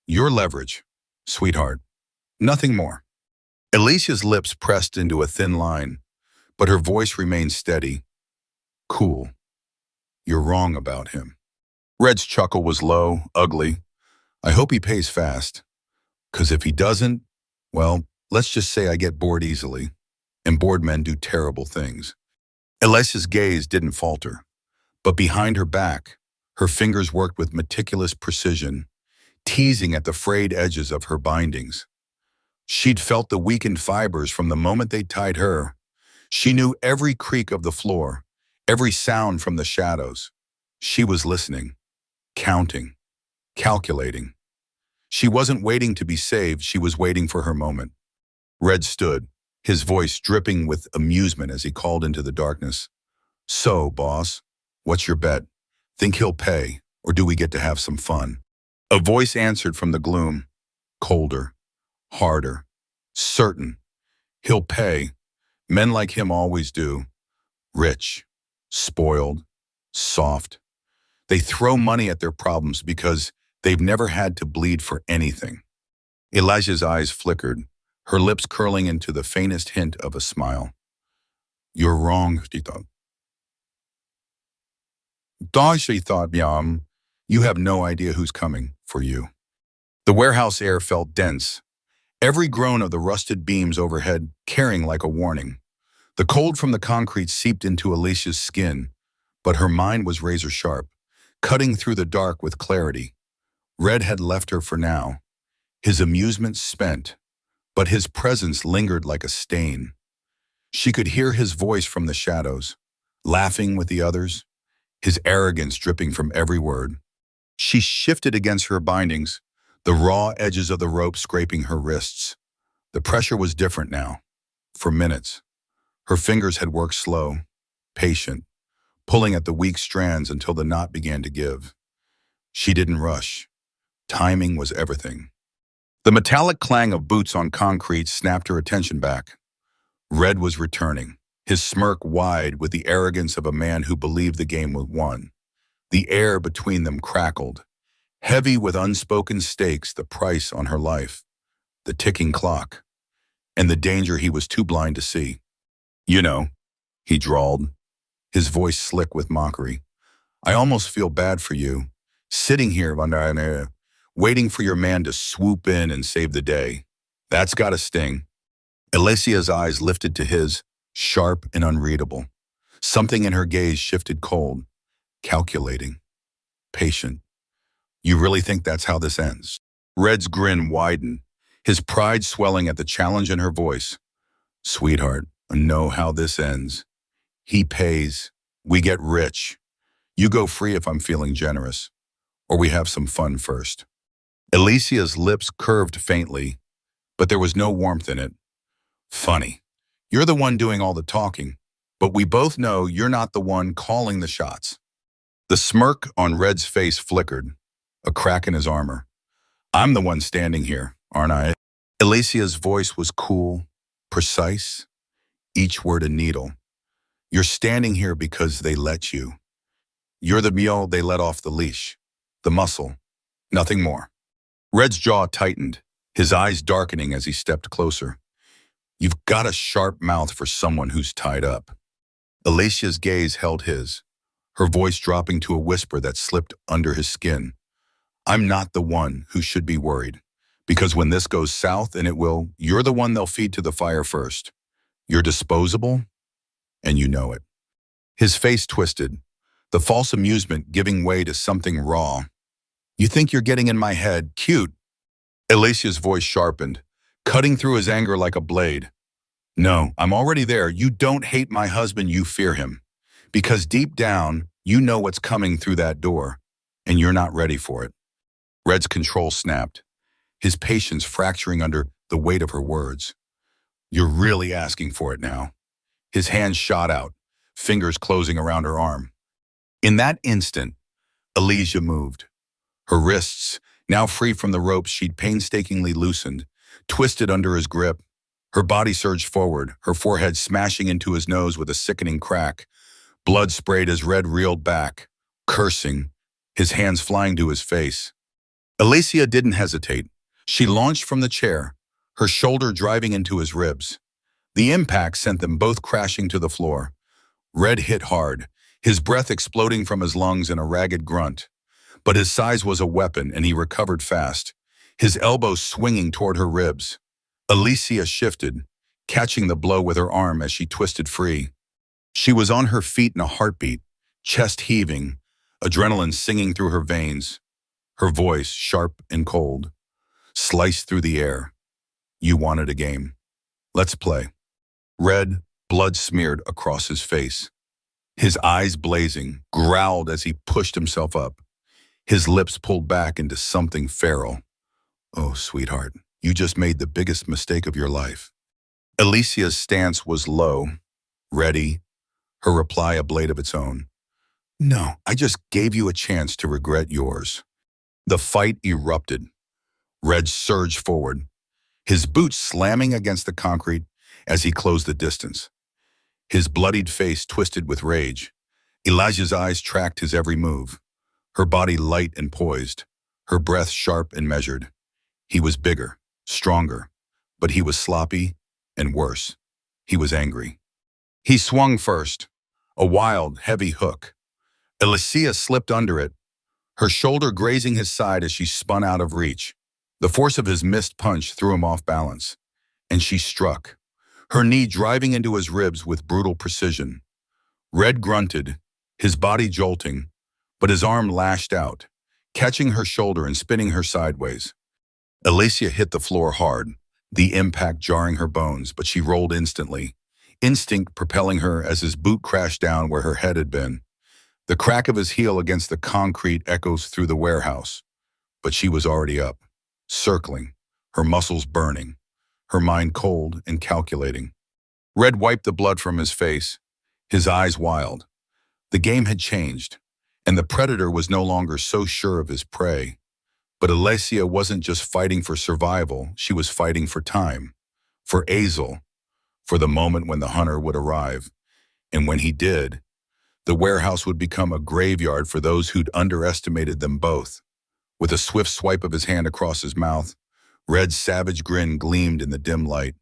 Your leverage, sweetheart. Nothing more. Alicia's lips pressed into a thin line, but her voice remained steady. Cool. You're wrong about him. Red's chuckle was low, ugly. I hope he pays fast. 'Cause if he doesn't, well, let's just say I get bored easily. And bored men do terrible things. Alicia's gaze didn't falter, but behind her back, her fingers worked with meticulous precision, teasing at the frayed edges of her bindings. She'd felt the weakened fibers from the moment they tied her. She knew every creak of the floor, every sound from the shadows. She was listening, counting, calculating. She wasn't waiting to be saved, she was waiting for her moment. Red stood, his voice dripping with amusement as he called into the darkness. So, boss, what's your bet? Think he'll pay, or do we get to have some fun? A voice answered from the gloom, colder, harder, certain. He'll pay. Men like him always do. Rich, spoiled, soft. They throw money at their problems because they've never had to bleed for anything. Elijah's eyes flickered, her lips curling into the faintest hint of a smile. You're wrong, she thought. She thought, you have no idea who's coming for you. The warehouse air felt dense, every groan of the rusted beams overhead carrying like a warning. The cold from the concrete seeped into Alicia's skin, but her mind was razor sharp, cutting through the dark with clarity. Red had left her for now, his amusement spent, but his presence lingered like a stain. She could hear his voice from the shadows, laughing with the others, his arrogance dripping from every word. She shifted against her bindings, the raw edges of the rope scraping her wrists. The pressure was different now. For minutes, her fingers had worked slow, patient, pulling at the weak strands until the knot began to give. She didn't rush. Timing was everything. The metallic clang of boots on concrete snapped her attention back. Red was returning, his smirk wide with the arrogance of a man who believed the game was won. The air between them crackled, heavy with unspoken stakes, the price on her life, the ticking clock, and the danger he was too blind to see. You know, he drawled, his voice slick with mockery. I almost feel bad for you, sitting here waiting for your man to swoop in and save the day. That's gotta sting. Alicia's eyes lifted to his, sharp and unreadable. Something in her gaze shifted cold, calculating, patient. You really think that's how this ends? Red's grin widened, his pride swelling at the challenge in her voice. Sweetheart, I know how this ends. He pays. We get rich. You go free if I'm feeling generous. Or we have some fun first. Alicia's lips curved faintly, but there was no warmth in it. Funny. You're the one doing all the talking, but we both know you're not the one calling the shots. The smirk on Red's face flickered, a crack in his armor. I'm the one standing here, aren't I? Alicia's voice was cool, precise, each word a needle. You're standing here because they let you. You're the mule they let off the leash, the muscle, nothing more. Red's jaw tightened, his eyes darkening as he stepped closer. You've got a sharp mouth for someone who's tied up. Alicia's gaze held his, her voice dropping to a whisper that slipped under his skin. I'm not the one who should be worried. Because when this goes south, and it will, you're the one they'll feed to the fire first. You're disposable, and you know it. His face twisted, the false amusement giving way to something raw. You think you're getting in my head? Cute. Alicia's voice sharpened, cutting through his anger like a blade. No, I'm already there. You don't hate my husband, you fear him. Because deep down, you know what's coming through that door, and you're not ready for it. Red's control snapped, his patience fracturing under the weight of her words. You're really asking for it now. His hand shot out, fingers closing around her arm. In that instant, Alicia moved. Her wrists, now free from the ropes she'd painstakingly loosened, twisted under his grip. Her body surged forward, her forehead smashing into his nose with a sickening crack. Blood sprayed as Red reeled back, cursing, his hands flying to his face. Alicia didn't hesitate. She launched from the chair, her shoulder driving into his ribs. The impact sent them both crashing to the floor. Red hit hard, his breath exploding from his lungs in a ragged grunt. But his size was a weapon, and he recovered fast, his elbow swinging toward her ribs. Alicia shifted, catching the blow with her arm as she twisted free. She was on her feet in a heartbeat, chest heaving, adrenaline singing through her veins. Her voice, sharp and cold, sliced through the air. You wanted a game. Let's play. Red, blood smeared across his face. His eyes blazing, growled as he pushed himself up. His lips pulled back into something feral. Oh, sweetheart, you just made the biggest mistake of your life. Alicia's stance was low, ready, her reply a blade of its own. No, I just gave you a chance to regret yours. The fight erupted. Red surged forward, his boots slamming against the concrete as he closed the distance. His bloodied face twisted with rage. Elijah's eyes tracked his every move, her body light and poised, her breath sharp and measured. He was bigger, stronger, but he was sloppy and worse. He was angry. He swung first, a wild, heavy hook. Alicia slipped under it, her shoulder grazing his side as she spun out of reach. The force of his missed punch threw him off balance, and she struck, her knee driving into his ribs with brutal precision. Red grunted, his body jolting, but his arm lashed out, catching her shoulder and spinning her sideways. Alicia hit the floor hard, the impact jarring her bones, but she rolled instantly, instinct propelling her as his boot crashed down where her head had been. The crack of his heel against the concrete echoes through the warehouse, but she was already up, circling, her muscles burning, her mind cold and calculating. Red wiped the blood from his face, his eyes wild. The game had changed, and the predator was no longer so sure of his prey. But Alicia wasn't just fighting for survival, she was fighting for time, for Azel, for the moment when the hunter would arrive. And when he did, the warehouse would become a graveyard for those who'd underestimated them both. With a swift swipe of his hand across his mouth, Red's savage grin gleamed in the dim light.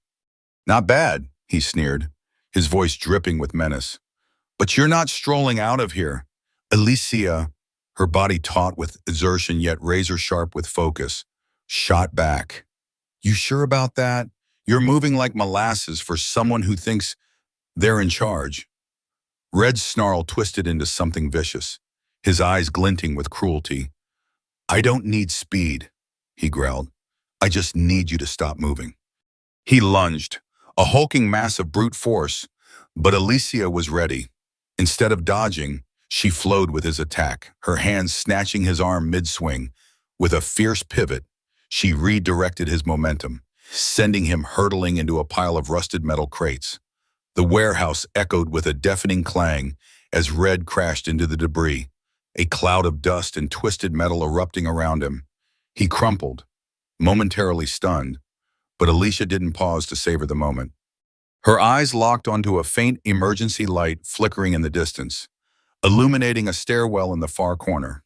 Not bad, he sneered, his voice dripping with menace. But you're not strolling out of here. Alicia, her body taut with exertion yet razor-sharp with focus, shot back. You sure about that? You're moving like molasses for someone who thinks they're in charge. Red's snarl twisted into something vicious, his eyes glinting with cruelty. I don't need speed, he growled. I just need you to stop moving. He lunged, a hulking mass of brute force, but Alicia was ready. Instead of dodging, she flowed with his attack, her hands snatching his arm mid-swing. With a fierce pivot, she redirected his momentum, sending him hurtling into a pile of rusted metal crates. The warehouse echoed with a deafening clang as Red crashed into the debris, a cloud of dust and twisted metal erupting around him. He crumpled, momentarily stunned, but Alicia didn't pause to savor the moment. Her eyes locked onto a faint emergency light flickering in the distance, illuminating a stairwell in the far corner.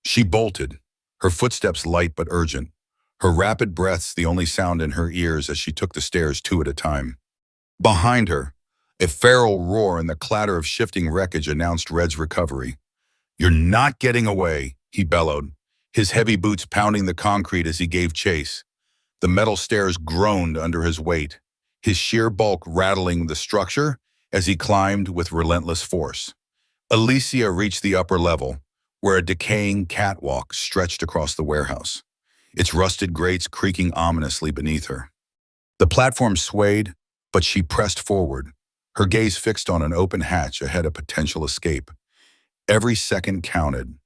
She bolted, her footsteps light but urgent, her rapid breaths the only sound in her ears as she took the stairs two at a time. Behind her, A feral roar and the clatter of shifting wreckage announced Red's recovery. "You're not getting away," he bellowed, his heavy boots pounding the concrete as he gave chase. The metal stairs groaned under his weight, his sheer bulk rattling the structure as he climbed with relentless force. Alicia reached the upper level, where a decaying catwalk stretched across the warehouse, its rusted grates creaking ominously beneath her. The platform swayed, but she pressed forward, her gaze fixed on an open hatch ahead of potential escape. Every second counted.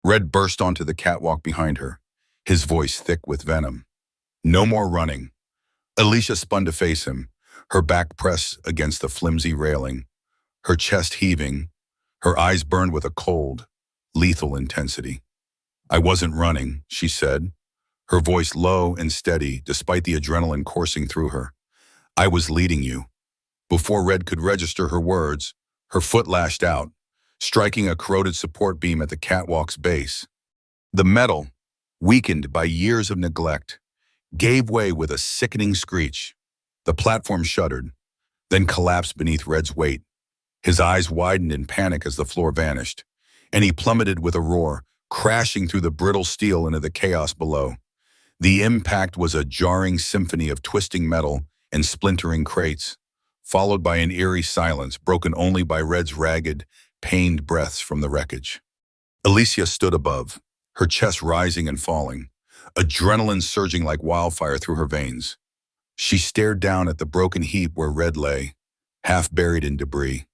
Red burst onto the catwalk behind her, his voice thick with venom. "No more running." Alicia spun to face him, her back pressed against the flimsy railing, her chest heaving, her eyes burned with a cold, lethal intensity. "I wasn't running," she said, her voice low and steady despite the adrenaline coursing through her. "I was leading you." Before Red could register her words, her foot lashed out, striking a corroded support beam at the catwalk's base. The metal, weakened by years of neglect, gave way with a sickening screech. The platform shuddered, then collapsed beneath Red's weight. His eyes widened in panic as the floor vanished, and he plummeted with a roar, crashing through the brittle steel into the chaos below. The impact was a jarring symphony of twisting metal and splintering crates, followed by an eerie silence broken only by Red's ragged, pained breaths from the wreckage. Alicia stood above, her chest rising and falling, adrenaline surging like wildfire through her veins. She stared down at the broken heap where Red lay, half buried in debris.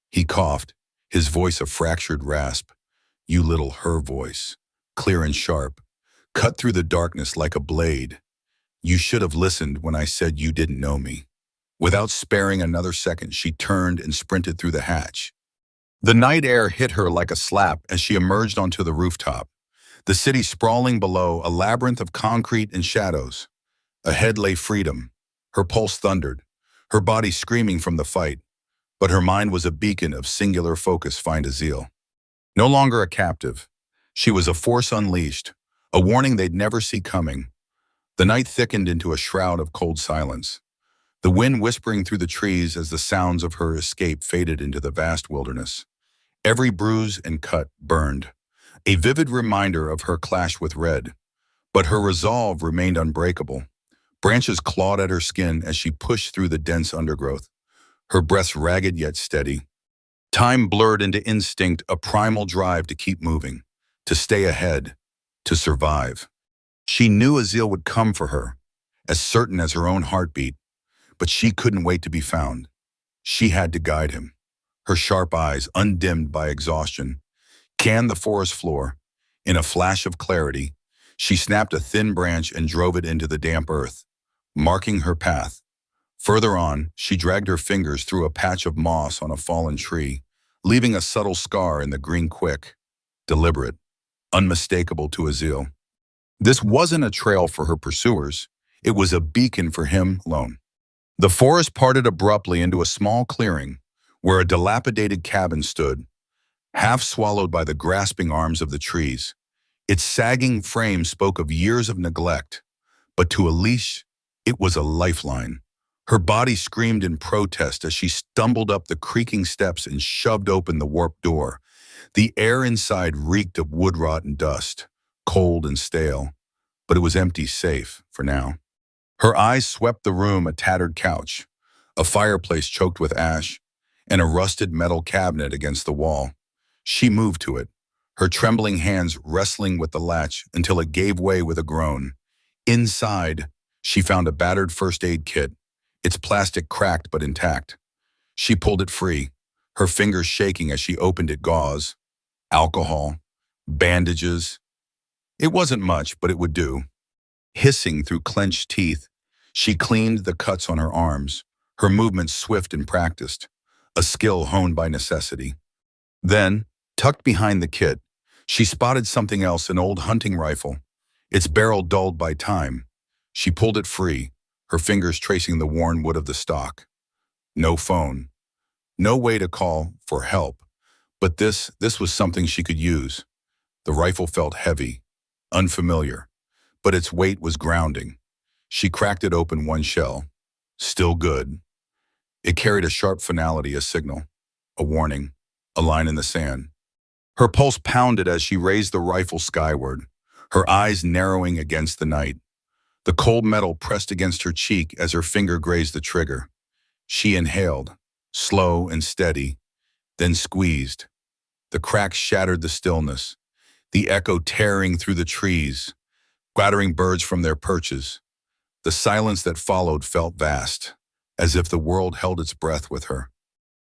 He coughed, his voice a fractured rasp. "You little her voice, clear and sharp, cut through the darkness like a blade. You should have listened when I said you didn't know me." Without sparing another second, she turned and sprinted through the hatch. The night air hit her like a slap as she emerged onto the rooftop, the city sprawling below, a labyrinth of concrete and shadows. Ahead lay freedom. Her pulse thundered, her body screaming from the fight, but her mind was a beacon of singular focus find a zeal. No longer a captive, she was a force unleashed, a warning they'd never see coming. The night thickened into a shroud of cold silence, the wind whispering through the trees as the sounds of her escape faded into the vast wilderness. Every bruise and cut burned, a vivid reminder of her clash with Red, but her resolve remained unbreakable. Branches clawed at her skin as she pushed through the dense undergrowth, her breath ragged yet steady. Time blurred into instinct, a primal drive to keep moving, to stay ahead, to survive. She knew Azil would come for her, as certain as her own heartbeat, but she couldn't wait to be found. She had to guide him. Her sharp eyes, undimmed by exhaustion, scanned the forest floor. In a flash of clarity, she snapped a thin branch and drove it into the damp earth, marking her path. Further on, she dragged her fingers through a patch of moss on a fallen tree, leaving a subtle scar in the green quick, deliberate, unmistakable to Azil. This wasn't a trail for her pursuers, it was a beacon for him alone. The forest parted abruptly into a small clearing, where a dilapidated cabin stood, half swallowed by the grasping arms of the trees. Its sagging frame spoke of years of neglect, but to Alicia, it was a lifeline. Her body screamed in protest as she stumbled up the creaking steps and shoved open the warped door. The air inside reeked of wood rot and dust, cold and stale, but it was empty, safe for now. Her eyes swept the room, a tattered couch, a fireplace choked with ash, and a rusted metal cabinet against the wall. She moved to it, her trembling hands wrestling with the latch until it gave way with a groan. Inside, she found a battered first aid kit, its plastic cracked but intact. She pulled it free, her fingers shaking as she opened it. Gauze, alcohol, bandages. It wasn't much, but it would do. Hissing through clenched teeth, she cleaned the cuts on her arms, her movements swift and practiced, a skill honed by necessity. Then, tucked behind the kit, she spotted something else, an old hunting rifle, its barrel dulled by time. She pulled it free, her fingers tracing the worn wood of the stock. No phone, no way to call for help, but this was something she could use. The rifle felt heavy, unfamiliar, but its weight was grounding. She cracked it open, one shell. Still good. It carried a sharp finality, a signal, a warning, a line in the sand. Her pulse pounded as she raised the rifle skyward, her eyes narrowing against the night. The cold metal pressed against her cheek as her finger grazed the trigger. She inhaled, slow and steady, then squeezed. The cracks shattered the stillness, the echo tearing through the trees, scattering birds from their perches. The silence that followed felt vast, as if the world held its breath with her.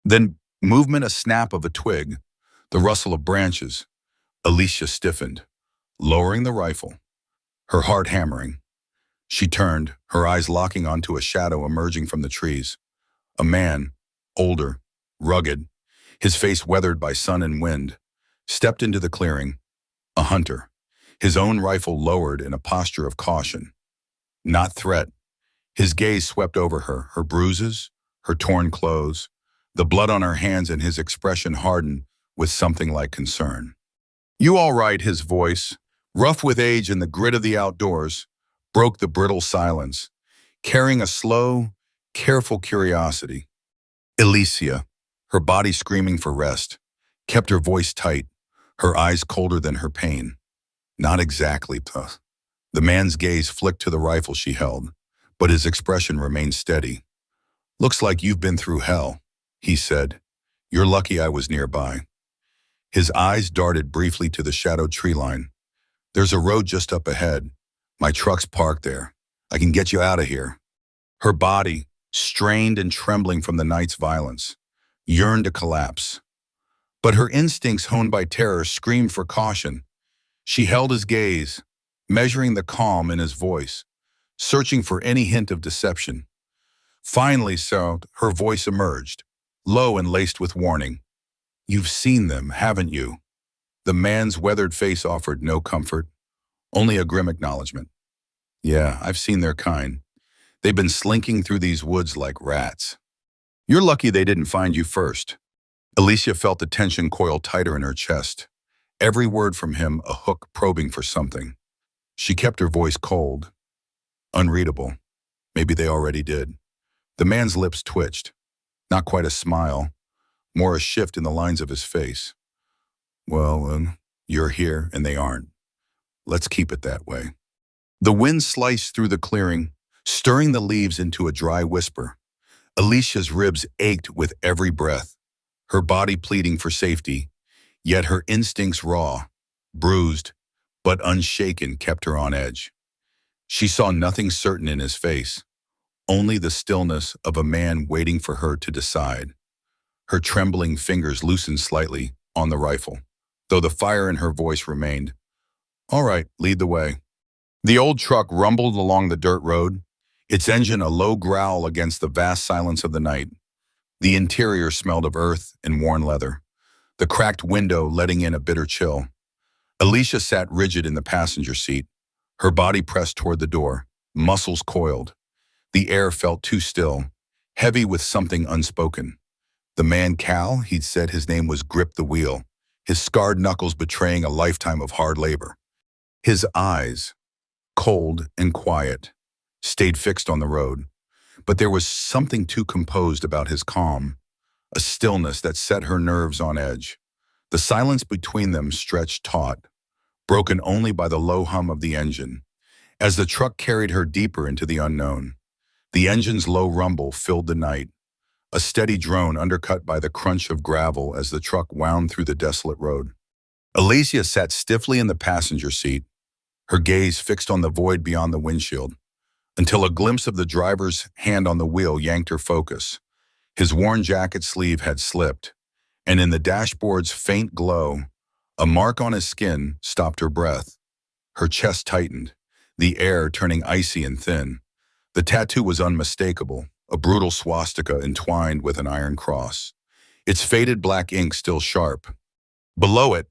Then movement, a snap of a twig, the rustle of branches. Alicia stiffened, lowering the rifle, her heart hammering. She turned, her eyes locking onto a shadow emerging from the trees. A man, older, rugged, his face weathered by sun and wind, stepped into the clearing. A hunter, his own rifle lowered in a posture of caution. Not threat. His gaze swept over her, her bruises, her torn clothes, the blood on her hands, and his expression hardened with something like concern. "You all right?" His voice, rough with age and the grit of the outdoors, broke the brittle silence, carrying a slow, careful curiosity. Alicia, her body screaming for rest, kept her voice tight, her eyes colder than her pain. "Not exactly, puh." The man's gaze flicked to the rifle she held, but his expression remained steady. "Looks like you've been through hell," he said. "You're lucky I was nearby." His eyes darted briefly to the shadowed tree line. "There's a road just up ahead. My truck's parked there. I can get you out of here." Her body, strained and trembling from the night's violence, yearned to collapse. But her instincts, honed by terror, screamed for caution. She held his gaze, measuring the calm in his voice, searching for any hint of deception. Finally, her voice emerged, low and laced with warning. "You've seen them, haven't you?" The man's weathered face offered no comfort, only a grim acknowledgement. "Yeah, I've seen their kind. They've been slinking through these woods like rats. You're lucky they didn't find you first." Alicia felt the tension coil tighter in her chest, every word from him a hook probing for something. She kept her voice cold, unreadable. Maybe they already did. The man's lips twitched, not quite a smile, more a shift in the lines of his face. "Well, you're here and they aren't. Let's keep it that way." The wind sliced through the clearing, stirring the leaves into a dry whisper. Alicia's ribs ached with every breath, her body pleading for safety, yet her instincts raw, bruised, but unshaken kept her on edge. She saw nothing certain in his face, only the stillness of a man waiting for her to decide. Her trembling fingers loosened slightly on the rifle, though the fire in her voice remained. "All right, lead the way." The old truck rumbled along the dirt road, its engine a low growl against the vast silence of the night. The interior smelled of earth and worn leather, the cracked window letting in a bitter chill. Alicia sat rigid in the passenger seat, her body pressed toward the door, muscles coiled. The air felt too still, heavy with something unspoken. The man Cal, he'd said his name was, gripped the wheel, his scarred knuckles betraying a lifetime of hard labor. His eyes, cold and quiet, stayed fixed on the road, but there was something too composed about his calm, a stillness that set her nerves on edge. The silence between them stretched taut, broken only by the low hum of the engine, as the truck carried her deeper into the unknown. The engine's low rumble filled the night, a steady drone undercut by the crunch of gravel as the truck wound through the desolate road. Alicia sat stiffly in the passenger seat, her gaze fixed on the void beyond the windshield, until a glimpse of the driver's hand on the wheel yanked her focus. His worn jacket sleeve had slipped, and in the dashboard's faint glow, a mark on his skin stopped her breath. Her chest tightened, the air turning icy and thin. The tattoo was unmistakable, a brutal swastika entwined with an iron cross, its faded black ink still sharp. Below it,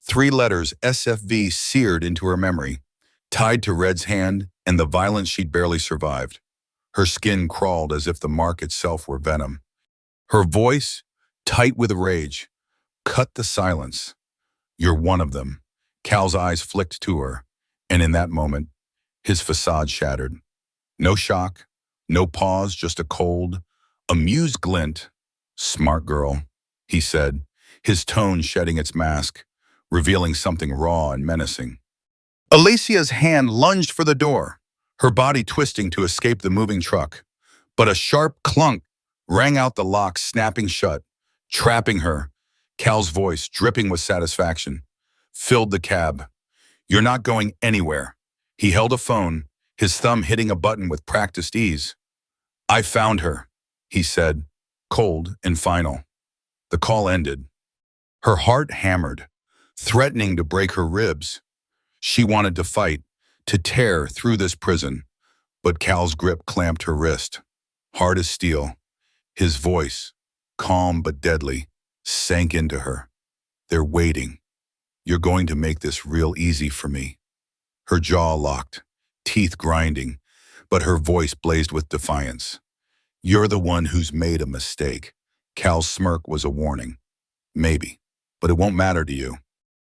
3 letters SFV seared into her memory, tied to Red's hand and the violence she'd barely survived. Her skin crawled as if the mark itself were venom. Her voice, tight with rage, cut the silence. "You're one of them." Cal's eyes flicked to her, and in that moment, his facade shattered. No shock, no pause, just a cold, amused glint. "Smart girl," he said, his tone shedding its mask, revealing something raw and menacing. Alicia's hand lunged for the door, her body twisting to escape the moving truck. But a sharp clunk rang out, the lock snapping shut, trapping her. Cal's voice, dripping with satisfaction, filled the cab. "You're not going anywhere." He held a phone, his thumb hitting a button with practiced ease. "I found her," he said, cold and final. The call ended. Her heart hammered, threatening to break her ribs. She wanted to fight, to tear through this prison, but Cal's grip clamped her wrist. Hard as steel, his voice, calm but deadly, sank into her. "They're waiting. You're going to make this real easy for me." Her jaw locked, teeth grinding, but her voice blazed with defiance. "You're the one who's made a mistake." Cal's smirk was a warning. "Maybe, but it won't matter to you."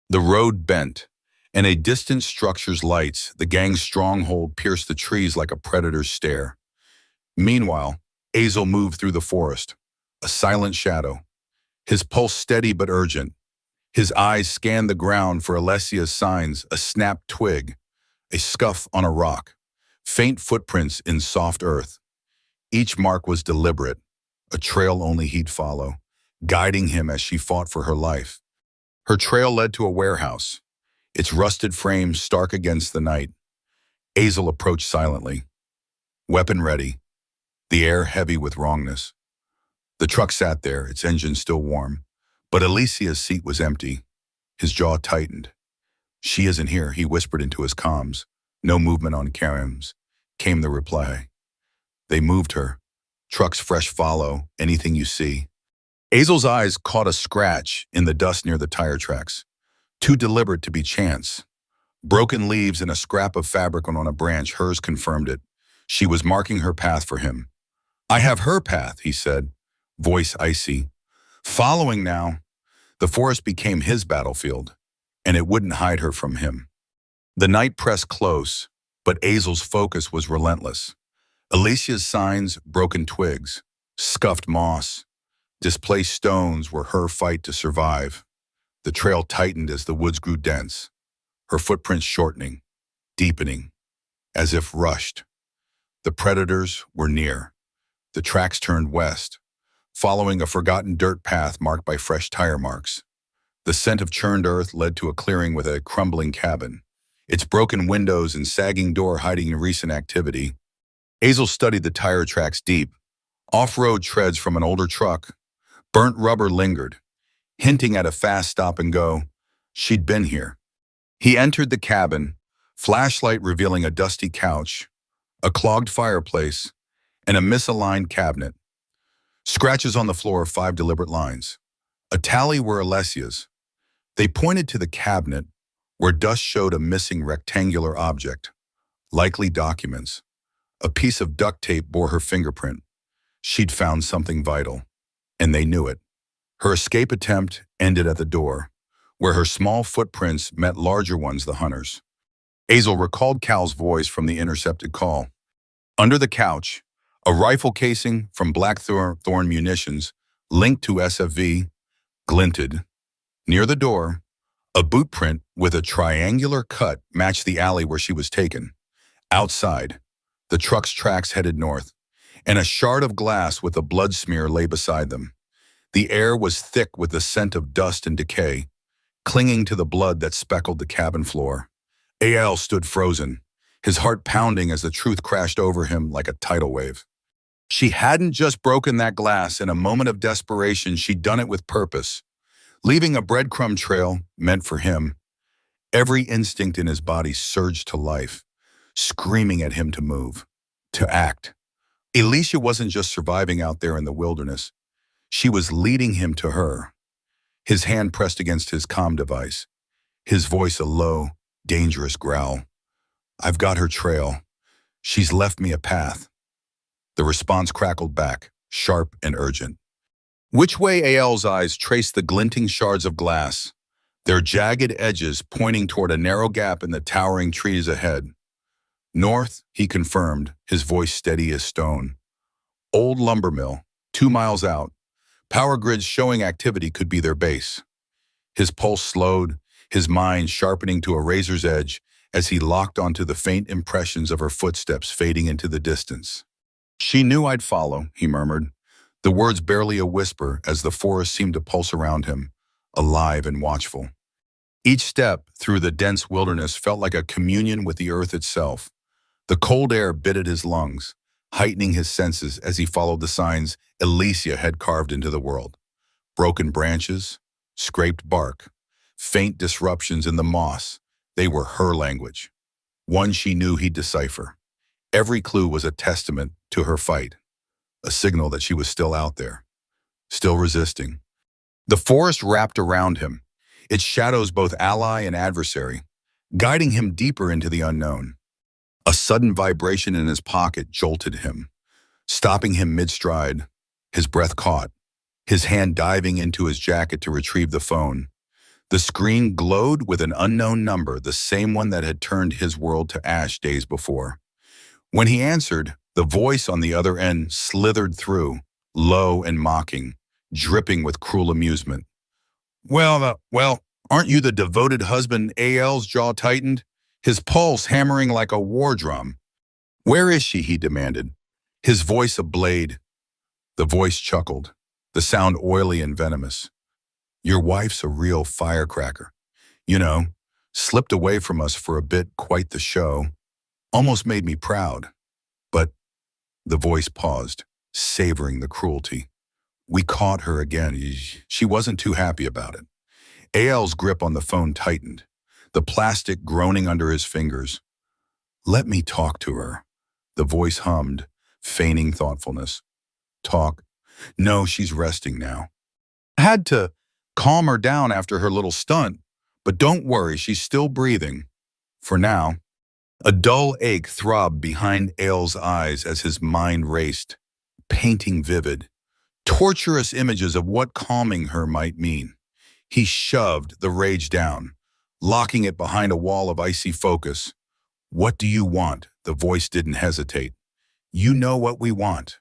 The road bent, and a distant structure's lights, the gang's stronghold, pierced the trees like a predator's stare. Meanwhile, Azel moved through the forest, a silent shadow, his pulse steady but urgent. His eyes scanned the ground for Alicia's signs: a snapped twig, a scuff on a rock, faint footprints in soft earth. Each mark was deliberate, a trail only he'd follow, guiding him as she fought for her life. Her trail led to a warehouse, its rusted frame stark against the night. Azel approached silently, weapon ready, the air heavy with wrongness. The truck sat there, its engine still warm, but Alicia's seat was empty. His jaw tightened. "She isn't here," he whispered into his comms. "No movement on cams," came the reply. "They moved her. Trucks fresh follow, anything you see." Azel's eyes caught a scratch in the dust near the tire tracks, too deliberate to be chance. Broken leaves and a scrap of fabric on a branch, hers confirmed it. She was marking her path for him. "I have her path," he said, voice icy. Following now, the forest became his battlefield, and it wouldn't hide her from him. The night pressed close, but Azel's focus was relentless. Alicia's signs, broken twigs, scuffed moss, displaced stones were her fight to survive. The trail tightened as the woods grew dense, her footprints shortening, deepening, as if rushed. The predators were near. The tracks turned west, following a forgotten dirt path marked by fresh tire marks. The scent of churned earth led to a clearing with a crumbling cabin, its broken windows and sagging door hiding recent activity. Azel studied the tire tracks deep. Off-road treads from an older truck. Burnt rubber lingered, hinting at a fast stop and go. She'd been here. He entered the cabin, flashlight revealing a dusty couch, a clogged fireplace, and a misaligned cabinet. Scratches on the floor, 5 deliberate lines. A tally were Alicia's. They pointed to the cabinet, where dust showed a missing rectangular object, likely documents. A piece of duct tape bore her fingerprint. She'd found something vital, and they knew it. Her escape attempt ended at the door, where her small footprints met larger ones, the hunters. Azel recalled Cal's voice from the intercepted call. Under the couch, a rifle casing from Blackthorn Munitions, linked to SFV, glinted. Near the door, a boot print with a triangular cut matched the alley where she was taken. Outside, the truck's tracks headed north, and a shard of glass with a blood smear lay beside them. The air was thick with the scent of dust and decay, clinging to the blood that speckled the cabin floor. A.L. stood frozen, his heart pounding as the truth crashed over him like a tidal wave. She hadn't just broken that glass in a moment of desperation, she'd done it with purpose, leaving a breadcrumb trail meant for him. Every instinct in his body surged to life, screaming at him to move, to act. Alicia wasn't just surviving out there in the wilderness. She was leading him to her. His hand pressed against his comm device, his voice a low, dangerous growl. "I've got her trail. She's left me a path." The response crackled back, sharp and urgent. Which way? A.L.'s eyes traced the glinting shards of glass, their jagged edges pointing toward a narrow gap in the towering trees ahead. "North," he confirmed, his voice steady as stone. "Old lumber mill, 2 miles out, power grids showing activity could be their base. His pulse slowed, his mind sharpening to a razor's edge as he locked onto the faint impressions of her footsteps fading into the distance. "She knew I'd follow," he murmured, the words barely a whisper as the forest seemed to pulse around him, alive and watchful. Each step through the dense wilderness felt like a communion with the earth itself. The cold air bit at his lungs, heightening his senses as he followed the signs Alicia had carved into the world. Broken branches, scraped bark, faint disruptions in the moss, they were her language. One she knew he'd decipher. Every clue was a testament to her fight, a signal that she was still out there, still resisting. The forest wrapped around him, its shadows both ally and adversary, guiding him deeper into the unknown. A sudden vibration in his pocket jolted him, stopping him mid-stride, his breath caught, his hand diving into his jacket to retrieve the phone. The screen glowed with an unknown number, the same one that had turned his world to ash days before. When he answered, the voice on the other end slithered through, low and mocking, dripping with cruel amusement. Well, aren't you the devoted husband?" A.L.'s jaw tightened, his pulse hammering like a war drum. "Where is she?" he demanded, his voice a blade. The voice chuckled, the sound oily and venomous. "Your wife's a real firecracker. You know, slipped away from us for a bit, quite the show. Almost made me proud. But," the voice paused, savoring the cruelty, "we caught her again. She wasn't too happy about it." A.L.'s grip on the phone tightened, the plastic groaning under his fingers. "Let me talk to her," the voice hummed, feigning thoughtfulness. "Talk? No, she's resting now. I had to calm her down after her little stunt, but don't worry, she's still breathing. For now." A dull ache throbbed behind A.L.'s eyes as his mind raced, painting vivid, torturous images of what calming her might mean. He shoved the rage down, locking it behind a wall of icy focus. "What do you want?" The voice didn't hesitate. "You know what we want."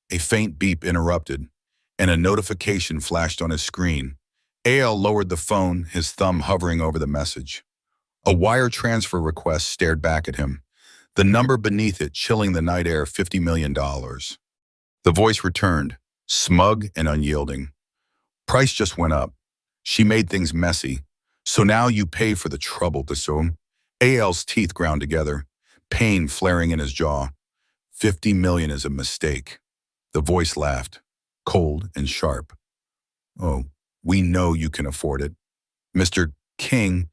A faint beep interrupted, and a notification flashed on his screen. A.L. lowered the phone, his thumb hovering over the message. A wire transfer request stared back at him, the number beneath it chilling the night air. $50 million. The voice returned, smug and unyielding. "Price just went up. She made things messy. So now you pay for the trouble, Dassault." A.L.'s teeth ground together, pain flaring in his jaw. $50 million is a mistake." The voice laughed, cold and sharp. "Oh, we know you can afford it. Mr. King,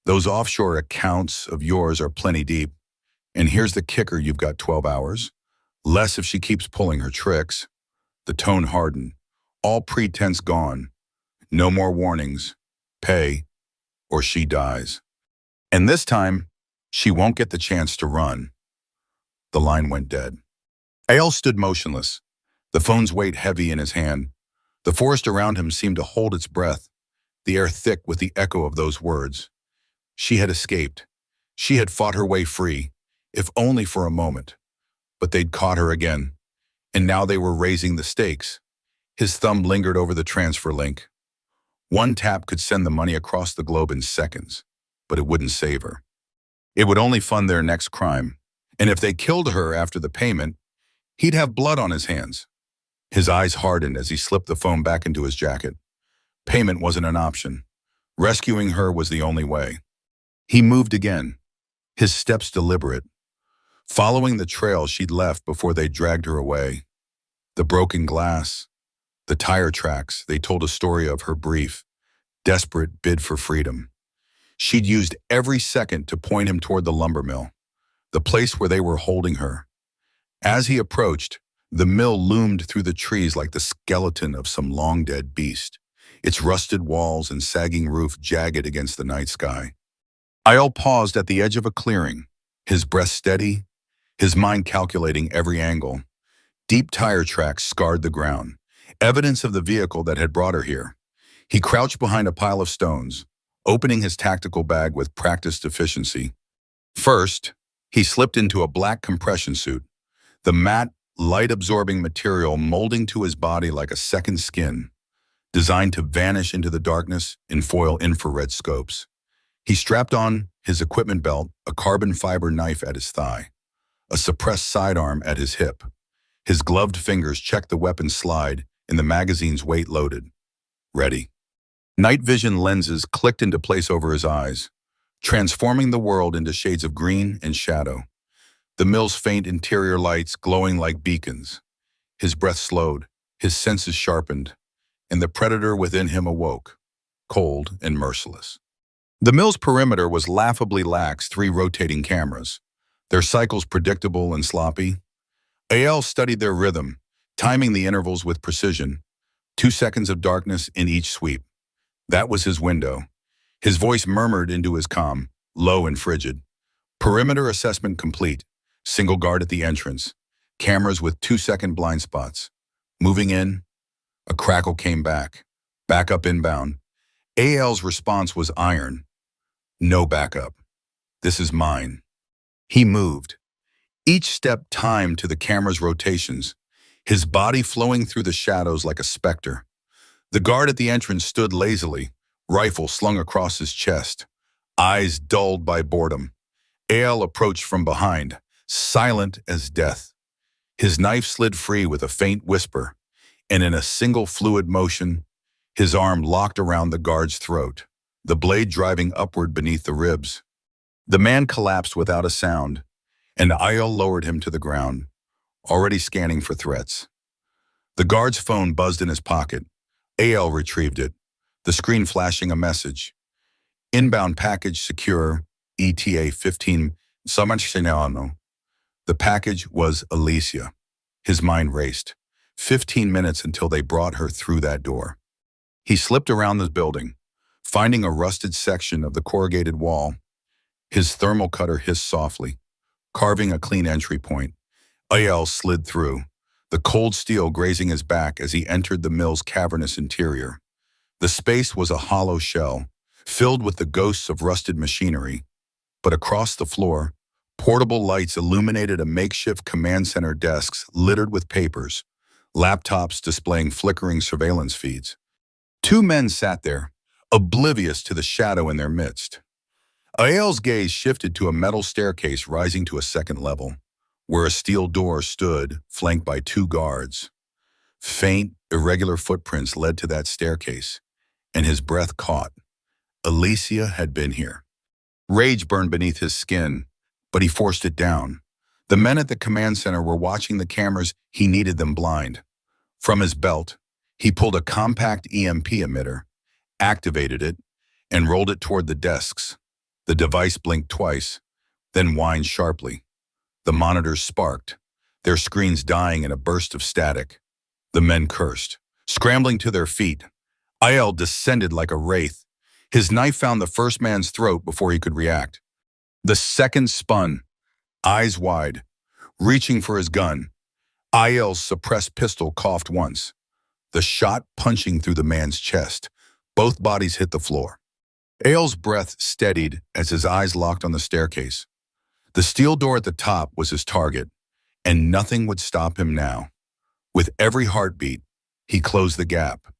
those offshore accounts of yours are plenty deep. And here's the kicker, you've got 12 hours. Less if she keeps pulling her tricks." The tone hardened, all pretense gone. "No more warnings. Pay, or she dies. And this time, she won't get the chance to run." The line went dead. A.L. stood motionless, the phone's weight heavy in his hand. The forest around him seemed to hold its breath, the air thick with the echo of those words. She had escaped. She had fought her way free, if only for a moment. But they'd caught her again, and now they were raising the stakes. His thumb lingered over the transfer link. One tap could send the money across the globe in seconds, but it wouldn't save her. It would only fund their next crime, and if they killed her after the payment, he'd have blood on his hands. His eyes hardened as he slipped the phone back into his jacket. Payment wasn't an option. Rescuing her was the only way. He moved again, his steps deliberate, following the trail she'd left before they dragged her away. The broken glass, the tire tracks, they told a story of her brief, desperate bid for freedom. She'd used every second to point him toward the lumber mill, the place where they were holding her. As he approached, the mill loomed through the trees like the skeleton of some long-dead beast, its rusted walls and sagging roof jagged against the night sky. A.L. paused at the edge of a clearing, his breath steady, his mind calculating every angle. Deep tire tracks scarred the ground, evidence of the vehicle that had brought her here. He crouched behind a pile of stones, opening his tactical bag with practiced efficiency. First, he slipped into a black compression suit, the matte light-absorbing material molding to his body like a second skin, designed to vanish into the darkness in foil infrared scopes. He strapped on his equipment belt, a carbon fiber knife at his thigh, a suppressed sidearm at his hip. His gloved fingers checked the weapon slide and the magazine's weight loaded. Ready. Night vision lenses clicked into place over his eyes, transforming the world into shades of green and shadow. The mill's faint interior lights glowing like beacons. His breath slowed, his senses sharpened, and the predator within him awoke, cold and merciless. The mill's perimeter was laughably lax, 3 rotating cameras, their cycles predictable and sloppy. Eyal studied their rhythm, timing the intervals with precision, 2 seconds of darkness in each sweep. That was his window. His voice murmured into his comm, low and frigid. Perimeter assessment complete. Single guard at the entrance. Cameras with 2-second blind spots. Moving in. A crackle came back. Backup inbound. Eyal's response was iron. No backup. This is mine. He moved. Each step timed to the camera's rotations, his body flowing through the shadows like a specter. The guard at the entrance stood lazily, rifle slung across his chest, eyes dulled by boredom. Eyal approached from behind, silent as death. His knife slid free with a faint whisper, and in a single fluid motion, his arm locked around the guard's throat, the blade driving upward beneath the ribs. The man collapsed without a sound, and Eyal lowered him to the ground, already scanning for threats. The guard's phone buzzed in his pocket. Eyal retrieved it, the screen flashing a message. Inbound package secure, ETA 15, Samanchino. The package was Alicia. His mind raced. 15 minutes until they brought her through that door. He slipped around the building, finding a rusted section of the corrugated wall. His thermal cutter hissed softly, carving a clean entry point. Eyal slid through, the cold steel grazing his back as he entered the mill's cavernous interior. The space was a hollow shell, filled with the ghosts of rusted machinery. But across the floor, portable lights illuminated a makeshift command center desks littered with papers, laptops displaying flickering surveillance feeds. 2 men sat there, oblivious to the shadow in their midst. Eyal's gaze shifted to a metal staircase rising to a second level, where a steel door stood, flanked by 2 guards. Faint, irregular footprints led to that staircase, and his breath caught. Alicia had been here. Rage burned beneath his skin, but he forced it down. The men at the command center were watching the cameras. He needed them blind. From his belt, he pulled a compact EMP emitter, activated it, and rolled it toward the desks. The device blinked twice, then whined sharply. The monitors sparked, their screens dying in a burst of static. The men cursed, scrambling to their feet. Eyal descended like a wraith. His knife found the first man's throat before he could react. The second spun, eyes wide, reaching for his gun. Eyal's suppressed pistol coughed once, the shot punching through the man's chest. Both bodies hit the floor. Eyal's breath steadied as his eyes locked on the staircase. The steel door at the top was his target, and nothing would stop him now. With every heartbeat, he closed the gap.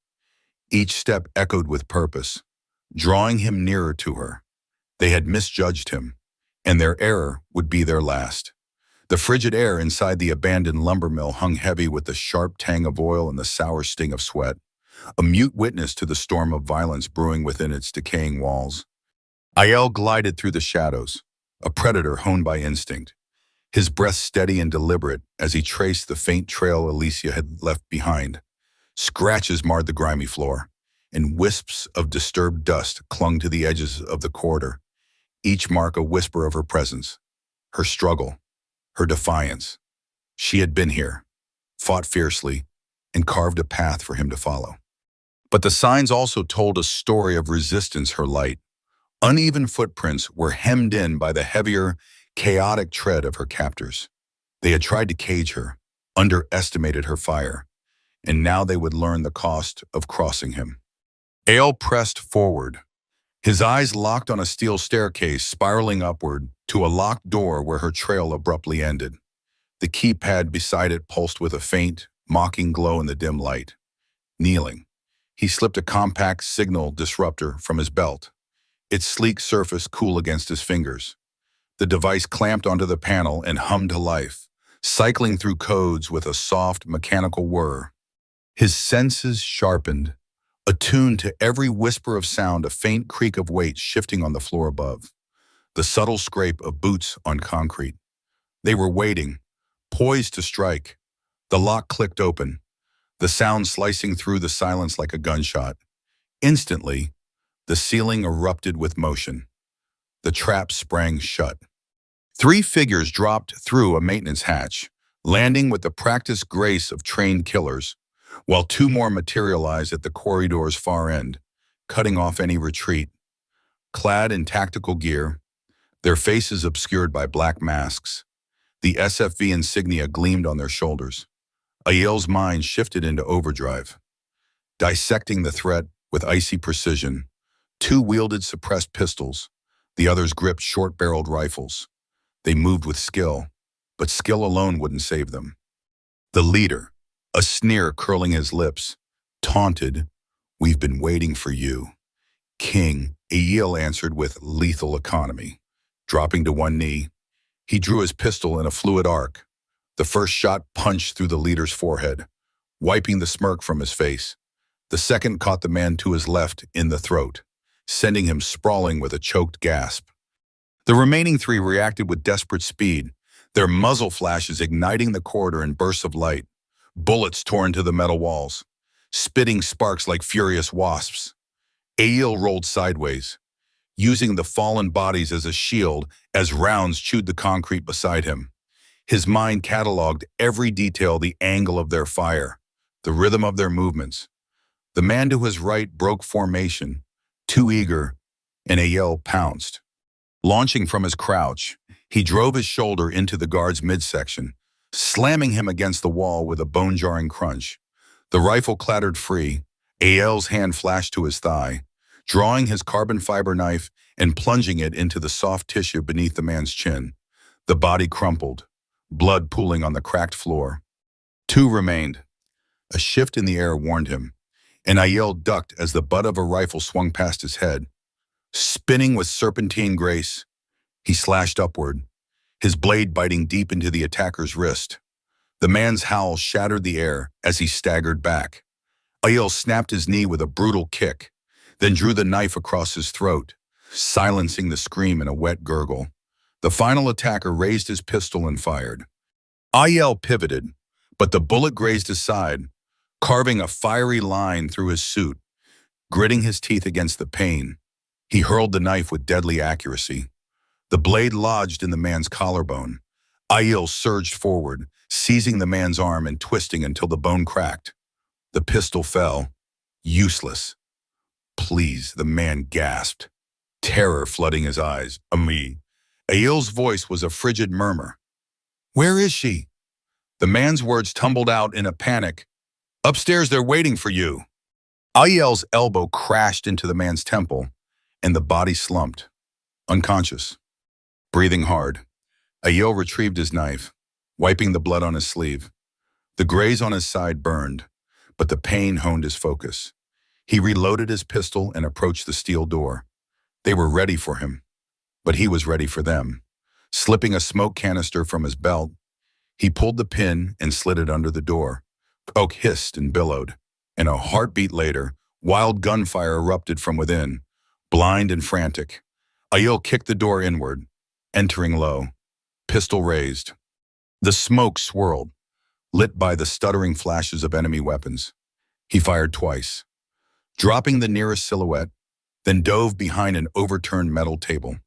Each step echoed with purpose, drawing him nearer to her. They had misjudged him, and their error would be their last. The frigid air inside the abandoned lumber mill hung heavy with the sharp tang of oil and the sour sting of sweat, a mute witness to the storm of violence brewing within its decaying walls. Eyal glided through the shadows, a predator honed by instinct, his breath steady and deliberate as he traced the faint trail Alicia had left behind. Scratches marred the grimy floor, and wisps of disturbed dust clung to the edges of the corridor, each mark a whisper of her presence, her struggle, her defiance. She had been here, fought fiercely, and carved a path for him to follow. But the signs also told a story of resistance her light. Uneven footprints were hemmed in by the heavier, chaotic tread of her captors. They had tried to cage her, underestimated her fire, and now they would learn the cost of crossing him. Eyal pressed forward, his eyes locked on a steel staircase spiraling upward to a locked door where her trail abruptly ended. The keypad beside it pulsed with a faint, mocking glow in the dim light. Kneeling, he slipped a compact signal disruptor from his belt, its sleek surface cool against his fingers. The device clamped onto the panel and hummed to life, cycling through codes with a soft, mechanical whir. His senses sharpened, attuned to every whisper of sound, a faint creak of weight shifting on the floor above, the subtle scrape of boots on concrete. They were waiting, poised to strike. The lock clicked open, the sound slicing through the silence like a gunshot. Instantly, the ceiling erupted with motion. The trap sprang shut. Three figures dropped through a maintenance hatch, landing with the practiced grace of trained killers, while two more materialized at the corridor's far end, cutting off any retreat. Clad in tactical gear, their faces obscured by black masks, the SFV insignia gleamed on their shoulders. Aiel's mind shifted into overdrive. Dissecting the threat with icy precision, two wielded suppressed pistols, the others gripped short-barreled rifles. They moved with skill, but skill alone wouldn't save them. The leader, a sneer curling his lips, taunted, "We've been waiting for you." "King," Aiel answered with lethal economy. Dropping to one knee, he drew his pistol in a fluid arc. The first shot punched through the leader's forehead, wiping the smirk from his face. The second caught the man to his left in the throat, sending him sprawling with a choked gasp. The remaining three reacted with desperate speed, their muzzle flashes igniting the corridor in bursts of light. Bullets tore into the metal walls, spitting sparks like furious wasps. Aiel rolled sideways, using the fallen bodies as a shield as rounds chewed the concrete beside him. His mind cataloged every detail, the angle of their fire, the rhythm of their movements. The man to his right broke formation, too eager, and Aiel pounced. Launching from his crouch, he drove his shoulder into the guard's midsection, slamming him against the wall with a bone-jarring crunch. The rifle clattered free. Aiel's hand flashed to his thigh, drawing his carbon fiber knife and plunging it into the soft tissue beneath the man's chin. The body crumpled, blood pooling on the cracked floor. Two remained. A shift in the air warned him, and Aiel ducked as the butt of a rifle swung past his head. Spinning with serpentine grace, he slashed upward, his blade biting deep into the attacker's wrist. The man's howl shattered the air as he staggered back. Aiel snapped his knee with a brutal kick, then drew the knife across his throat, silencing the scream in a wet gurgle. The final attacker raised his pistol and fired. Aiel pivoted, but the bullet grazed his side, carving a fiery line through his suit. Gritting his teeth against the pain, he hurled the knife with deadly accuracy. The blade lodged in the man's collarbone. Aiel surged forward, seizing the man's arm and twisting until the bone cracked. The pistol fell. Useless. "Please," the man gasped, terror flooding his eyes. "Ami." Aiel's voice was a frigid murmur. "Where is she?" The man's words tumbled out in a panic. "Upstairs, they're waiting for you." Aiel's elbow crashed into the man's temple, and the body slumped, unconscious. Breathing hard, Aiel retrieved his knife, wiping the blood on his sleeve. The graze on his side burned, but the pain honed his focus. He reloaded his pistol and approached the steel door. They were ready for him, but he was ready for them. Slipping a smoke canister from his belt, he pulled the pin and slid it under the door. Oak hissed and billowed, and a heartbeat later, wild gunfire erupted from within. Blind and frantic, Aiel kicked the door inward, entering low, pistol raised. The smoke swirled, lit by the stuttering flashes of enemy weapons. He fired twice, dropping the nearest silhouette, then dove behind an overturned metal table.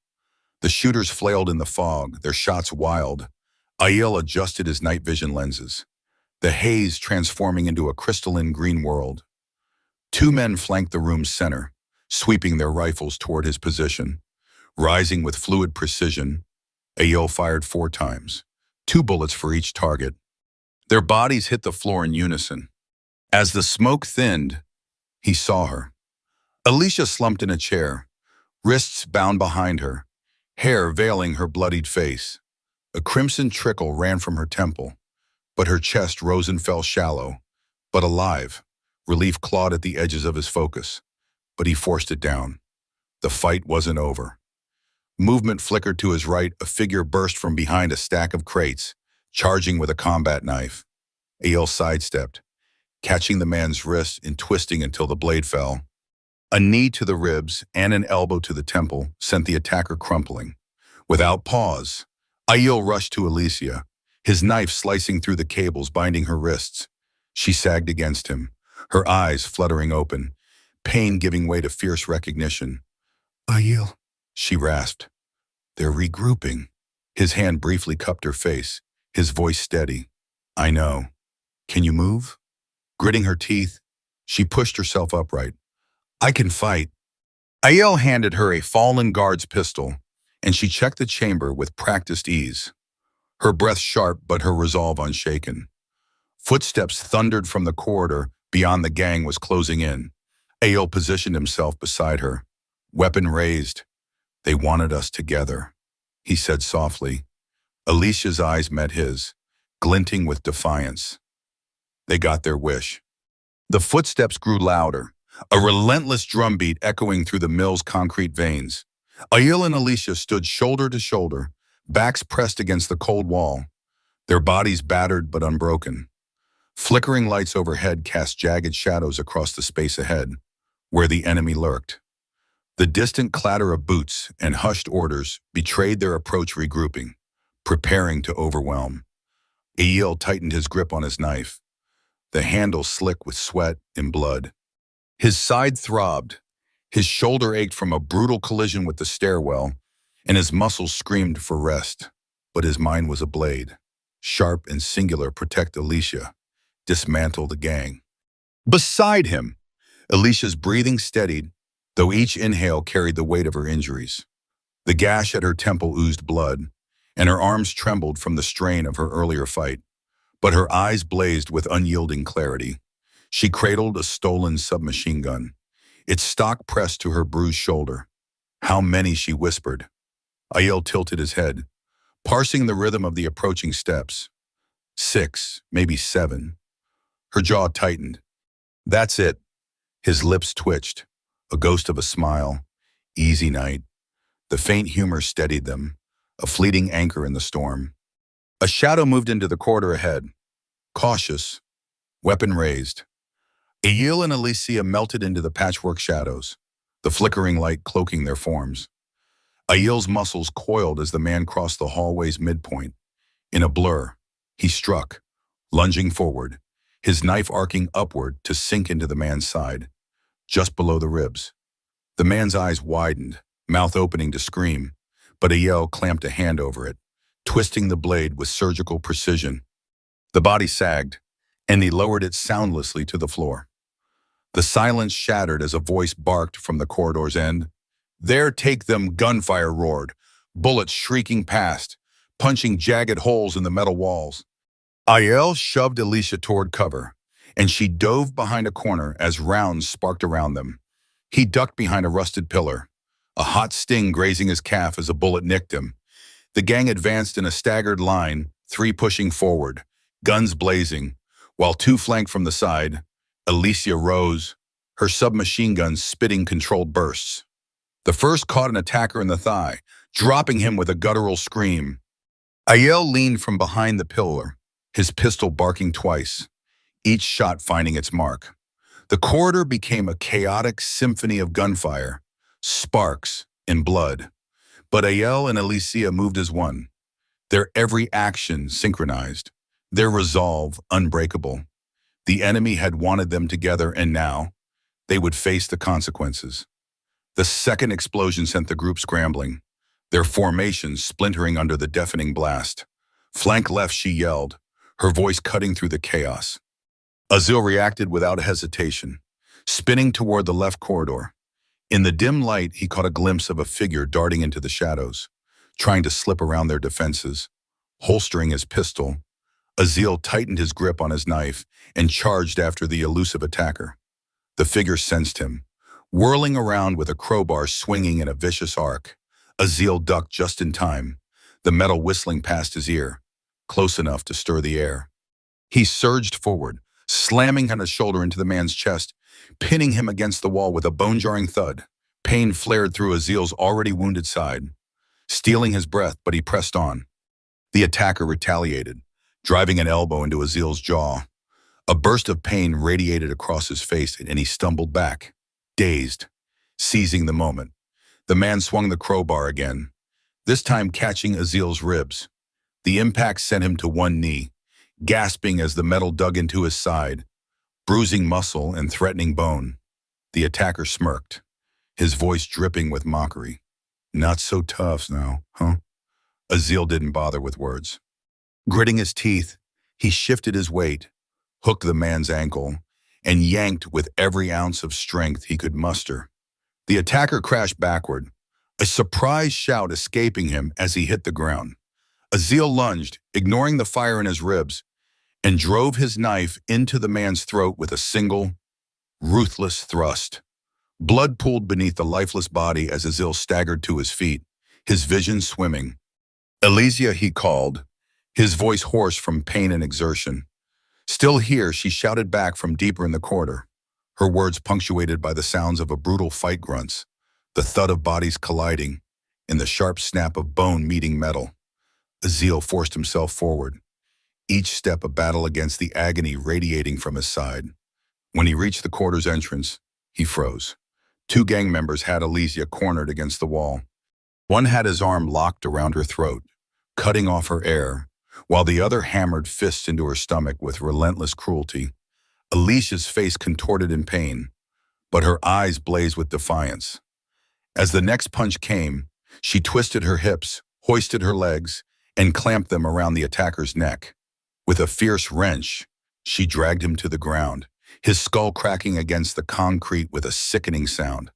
The shooters flailed in the fog, their shots wild. Aiel adjusted his night vision lenses, the haze transforming into a crystalline green world. Two men flanked the room's center, sweeping their rifles toward his position. Rising with fluid precision, Aiel fired 4 times, 2 bullets for each target. Their bodies hit the floor in unison. As the smoke thinned, he saw her. Alicia slumped in a chair, wrists bound behind her, hair veiling her bloodied face. A crimson trickle ran from her temple, but her chest rose and fell shallow, but alive. Relief clawed at the edges of his focus, but he forced it down. The fight wasn't over. Movement flickered to his right, a figure burst from behind a stack of crates, charging with a combat knife. Aiel sidestepped, catching the man's wrist and twisting until the blade fell. A knee to the ribs and an elbow to the temple sent the attacker crumpling. Without pause, Aiel rushed to Alicia, his knife slicing through the cables binding her wrists. She sagged against him, her eyes fluttering open, pain giving way to fierce recognition. "Aiel," she rasped. "They're regrouping." His hand briefly cupped her face, his voice steady. "I know. Can you move?" Gritting her teeth, she pushed herself upright. "I can fight." Aiel handed her a fallen guard's pistol, and she checked the chamber with practiced ease. Her breath sharp, but her resolve unshaken. Footsteps thundered from the corridor beyond the gang was closing in. Aiel positioned himself beside her, weapon raised. "They wanted us together," he said softly. Alicia's eyes met his, glinting with defiance. They got their wish. The footsteps grew louder, a relentless drumbeat echoing through the mill's concrete veins. Aiel and Alicia stood shoulder to shoulder, backs pressed against the cold wall, their bodies battered but unbroken. Flickering lights overhead cast jagged shadows across the space ahead, where the enemy lurked. The distant clatter of boots and hushed orders betrayed their approach, regrouping, preparing to overwhelm. Aiel tightened his grip on his knife, the handle slick with sweat and blood. His side throbbed, his shoulder ached from a brutal collision with the stairwell, and his muscles screamed for rest. But his mind was a blade, sharp and singular: protect Alicia, dismantle the gang. Beside him, Alicia's breathing steadied, though each inhale carried the weight of her injuries. The gash at her temple oozed blood, and her arms trembled from the strain of her earlier fight. But her eyes blazed with unyielding clarity. She cradled a stolen submachine gun, its stock pressed to her bruised shoulder. "How many?" she whispered. Aiel tilted his head, parsing the rhythm of the approaching steps. 6, maybe 7. Her jaw tightened. "That's it." His lips twitched, a ghost of a smile. "Easy night." The faint humor steadied them, a fleeting anchor in the storm. A shadow moved into the corridor ahead, cautious, weapon raised. Aiel and Alicia melted into the patchwork shadows, the flickering light cloaking their forms. Aiel's muscles coiled as the man crossed the hallway's midpoint. In a blur, he struck, lunging forward, his knife arcing upward to sink into the man's side, just below the ribs. The man's eyes widened, mouth opening to scream, but Aiel clamped a hand over it, twisting the blade with surgical precision. The body sagged, and he lowered it soundlessly to the floor. The silence shattered as a voice barked from the corridor's end. "There, take them!" Gunfire roared, bullets shrieking past, punching jagged holes in the metal walls. Aiel shoved Alicia toward cover, and she dove behind a corner as rounds sparked around them. He ducked behind a rusted pillar, a hot sting grazing his calf as a bullet nicked him. The gang advanced in a staggered line, 3 pushing forward, guns blazing, while 2 flanked from the side. Alicia rose, her submachine gun spitting controlled bursts. The first caught an attacker in the thigh, dropping him with a guttural scream. Aiel leaned from behind the pillar, his pistol barking twice, each shot finding its mark. The corridor became a chaotic symphony of gunfire, sparks, and blood. But Aiel and Alicia moved as one, their every action synchronized, their resolve unbreakable. The enemy had wanted them together, and now they would face the consequences. The second explosion sent the group scrambling, their formations splintering under the deafening blast. "Flank left," she yelled, her voice cutting through the chaos. Azil reacted without hesitation, spinning toward the left corridor. In the dim light, he caught a glimpse of a figure darting into the shadows, trying to slip around their defenses. Holstering his pistol, Azil tightened his grip on his knife and charged after the elusive attacker. The figure sensed him, whirling around with a crowbar swinging in a vicious arc. Azil ducked just in time, the metal whistling past his ear, close enough to stir the air. He surged forward, slamming on his shoulder into the man's chest, pinning him against the wall with a bone-jarring thud. Pain flared through Azil's already wounded side, stealing his breath, but he pressed on. The attacker retaliated, driving an elbow into Azil's jaw. A burst of pain radiated across his face, and he stumbled back, dazed, seizing the moment. The man swung the crowbar again, this time catching Azil's ribs. The impact sent him to one knee, gasping as the metal dug into his side, bruising muscle and threatening bone. The attacker smirked, his voice dripping with mockery. "Not so tough now, huh?" Azil didn't bother with words. Gritting his teeth, he shifted his weight, hooked the man's ankle, and yanked with every ounce of strength he could muster. The attacker crashed backward, a surprised shout escaping him as he hit the ground. Azil lunged, ignoring the fire in his ribs, and drove his knife into the man's throat with a single, ruthless thrust. Blood pooled beneath the lifeless body as Azil staggered to his feet, his vision swimming. "Elysia," he called, his voice hoarse from pain and exertion. Still here, she shouted back from deeper in the corridor, her words punctuated by the sounds of a brutal fight grunts, the thud of bodies colliding, and the sharp snap of bone meeting metal. Azil forced himself forward, each step a battle against the agony radiating from his side. When he reached the corridor's entrance, he froze. Two gang members had Elysia cornered against the wall. One had his arm locked around her throat, cutting off her air, while the other hammered fists into her stomach with relentless cruelty. Elysia's face contorted in pain, but her eyes blazed with defiance. As the next punch came, she twisted her hips, hoisted her legs, and clamped them around the attacker's neck. With a fierce wrench, she dragged him to the ground, his skull cracking against the concrete with a sickening sound.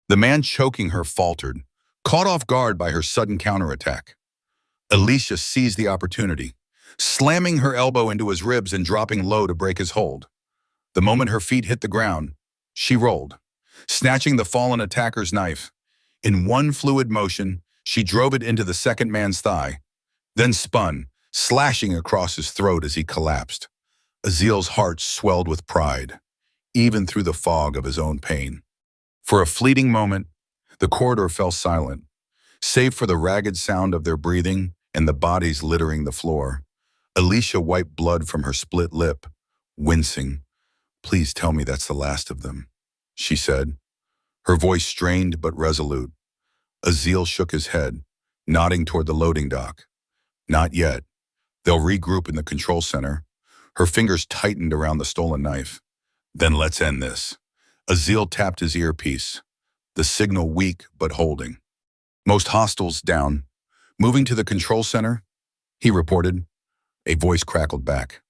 The man choking her faltered, caught off guard by her sudden counterattack. Elysia seized the opportunity, slamming her elbow into his ribs and dropping low to break his hold. The moment her feet hit the ground, she rolled, snatching the fallen attacker's knife. In one fluid motion, she drove it into the second man's thigh, then spun, slashing across his throat as he collapsed. Azil's heart swelled with pride, even through the fog of his own pain. For a fleeting moment, the corridor fell silent, save for the ragged sound of their breathing and the bodies littering the floor. Elysia wiped blood from her split lip, wincing. "Please tell me that's the last of them," she said, her voice strained but resolute. Azil shook his head, nodding toward the loading dock. "Not yet. They'll regroup in the control center." Her fingers tightened around the stolen knife. "Then let's end this." Azil tapped his earpiece, the signal weak but holding. "Most hostiles down. Moving to the control center," he reported. A voice crackled back.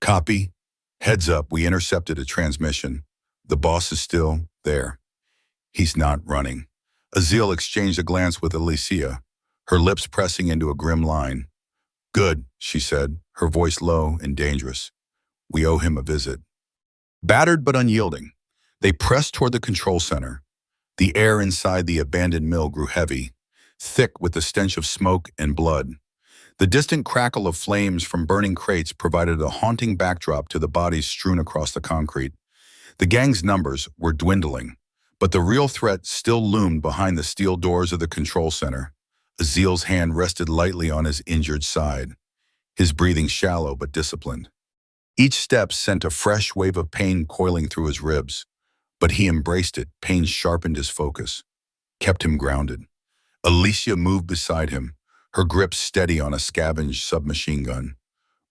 "Copy. Heads up, we intercepted a transmission. The boss is still there. He's not running." Azil exchanged a glance with Elysia, her lips pressing into a grim line. "Good," she said, her voice low and dangerous. "We owe him a visit." Battered but unyielding, they pressed toward the control center. The air inside the abandoned mill grew heavy, thick with the stench of smoke and blood. The distant crackle of flames from burning crates provided a haunting backdrop to the bodies strewn across the concrete. The gang's numbers were dwindling, but the real threat still loomed behind the steel doors of the control center. Azil's hand rested lightly on his injured side, his breathing shallow but disciplined. Each step sent a fresh wave of pain coiling through his ribs, but he embraced it. Pain sharpened his focus, kept him grounded. Elysia moved beside him, her grip steady on a scavenged submachine gun.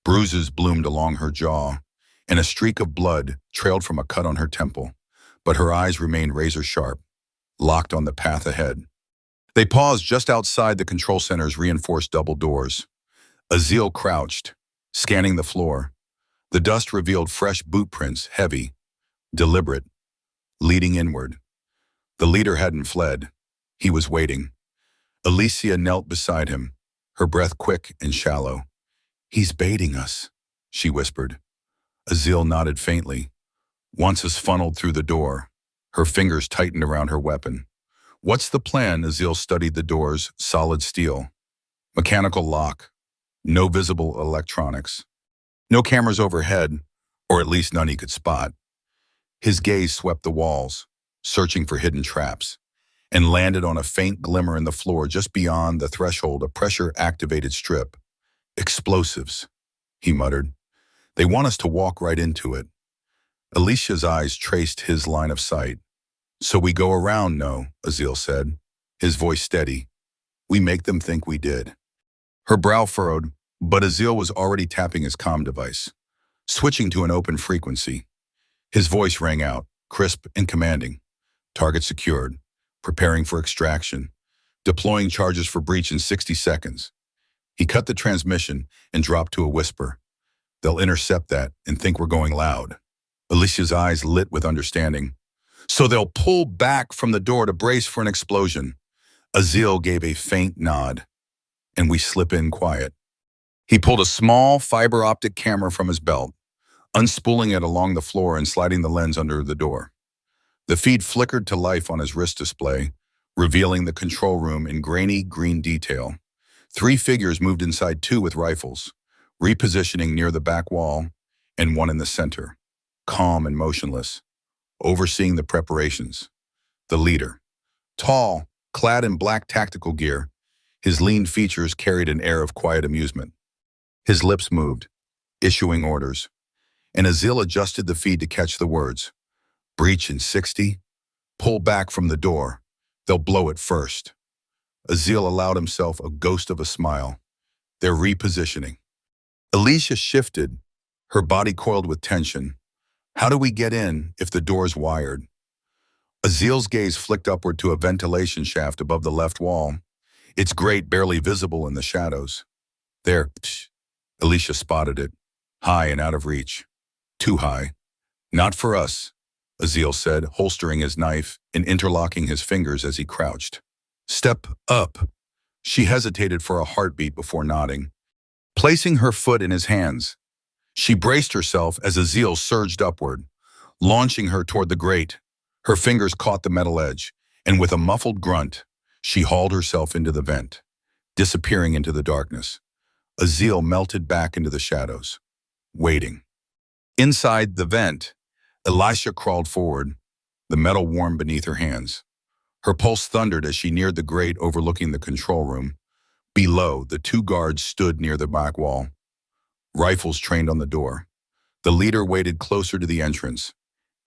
Bruises bloomed along her jaw, and a streak of blood trailed from a cut on her temple, but her eyes remained razor-sharp, locked on the path ahead. They paused just outside the control center's reinforced double doors. Azil crouched, scanning the floor. The dust revealed fresh boot prints, heavy, deliberate, leading inward. The leader hadn't fled. He was waiting. Elysia knelt beside him, her breath quick and shallow. "He's baiting us," she whispered. Azil nodded faintly. Once as funneled through the door, her fingers tightened around her weapon. "What's the plan?" Azil studied the doors, solid steel. Mechanical lock. No visible electronics. No cameras overhead, or at least none he could spot. His gaze swept the walls, searching for hidden traps, and landed on a faint glimmer in the floor just beyond the threshold, a pressure-activated strip. Explosives, he muttered. They want us to walk right into it. Alicia's eyes traced his line of sight. So we go around, no, Azil said, his voice steady. We make them think we did. Her brow furrowed, but Azil was already tapping his comm device, switching to an open frequency. His voice rang out, crisp and commanding. Target secured. Preparing for extraction. Deploying charges for breach in 60 seconds. He cut the transmission and dropped to a whisper. They'll intercept that and think we're going loud. Alicia's eyes lit with understanding. So they'll pull back from the door to brace for an explosion. Azil gave a faint nod, and we slip in quiet. He pulled a small fiber optic camera from his belt, unspooling it along the floor and sliding the lens under the door. The feed flickered to life on his wrist display, revealing the control room in grainy green detail. 3 figures moved inside, 2 with rifles, repositioning near the back wall, and 1 in the center, calm and motionless, overseeing the preparations. The leader, tall, clad in black tactical gear, his lean features carried an air of quiet amusement. His lips moved, issuing orders, and Azil adjusted the feed to catch the words. Breach in 60, pull back from the door, they'll blow it first. Azil allowed himself a ghost of a smile. They're repositioning. Alicia shifted, her body coiled with tension. How do we get in if the door's wired? Azil's gaze flicked upward to a ventilation shaft above the left wall, its grate barely visible in the shadows. There, Alicia spotted it, high and out of reach. Too high. Not for us, Azil said, holstering his knife and interlocking his fingers as he crouched. Step up. She hesitated for a heartbeat before nodding. Placing her foot in his hands, she braced herself as Azil surged upward, launching her toward the grate. Her fingers caught the metal edge, and with a muffled grunt, she hauled herself into the vent, disappearing into the darkness. Azil melted back into the shadows, waiting. Inside the vent, Alicia crawled forward, the metal warm beneath her hands. Her pulse thundered as she neared the grate overlooking the control room. Below, the 2 guards stood near the back wall, rifles trained on the door. The leader waited closer to the entrance,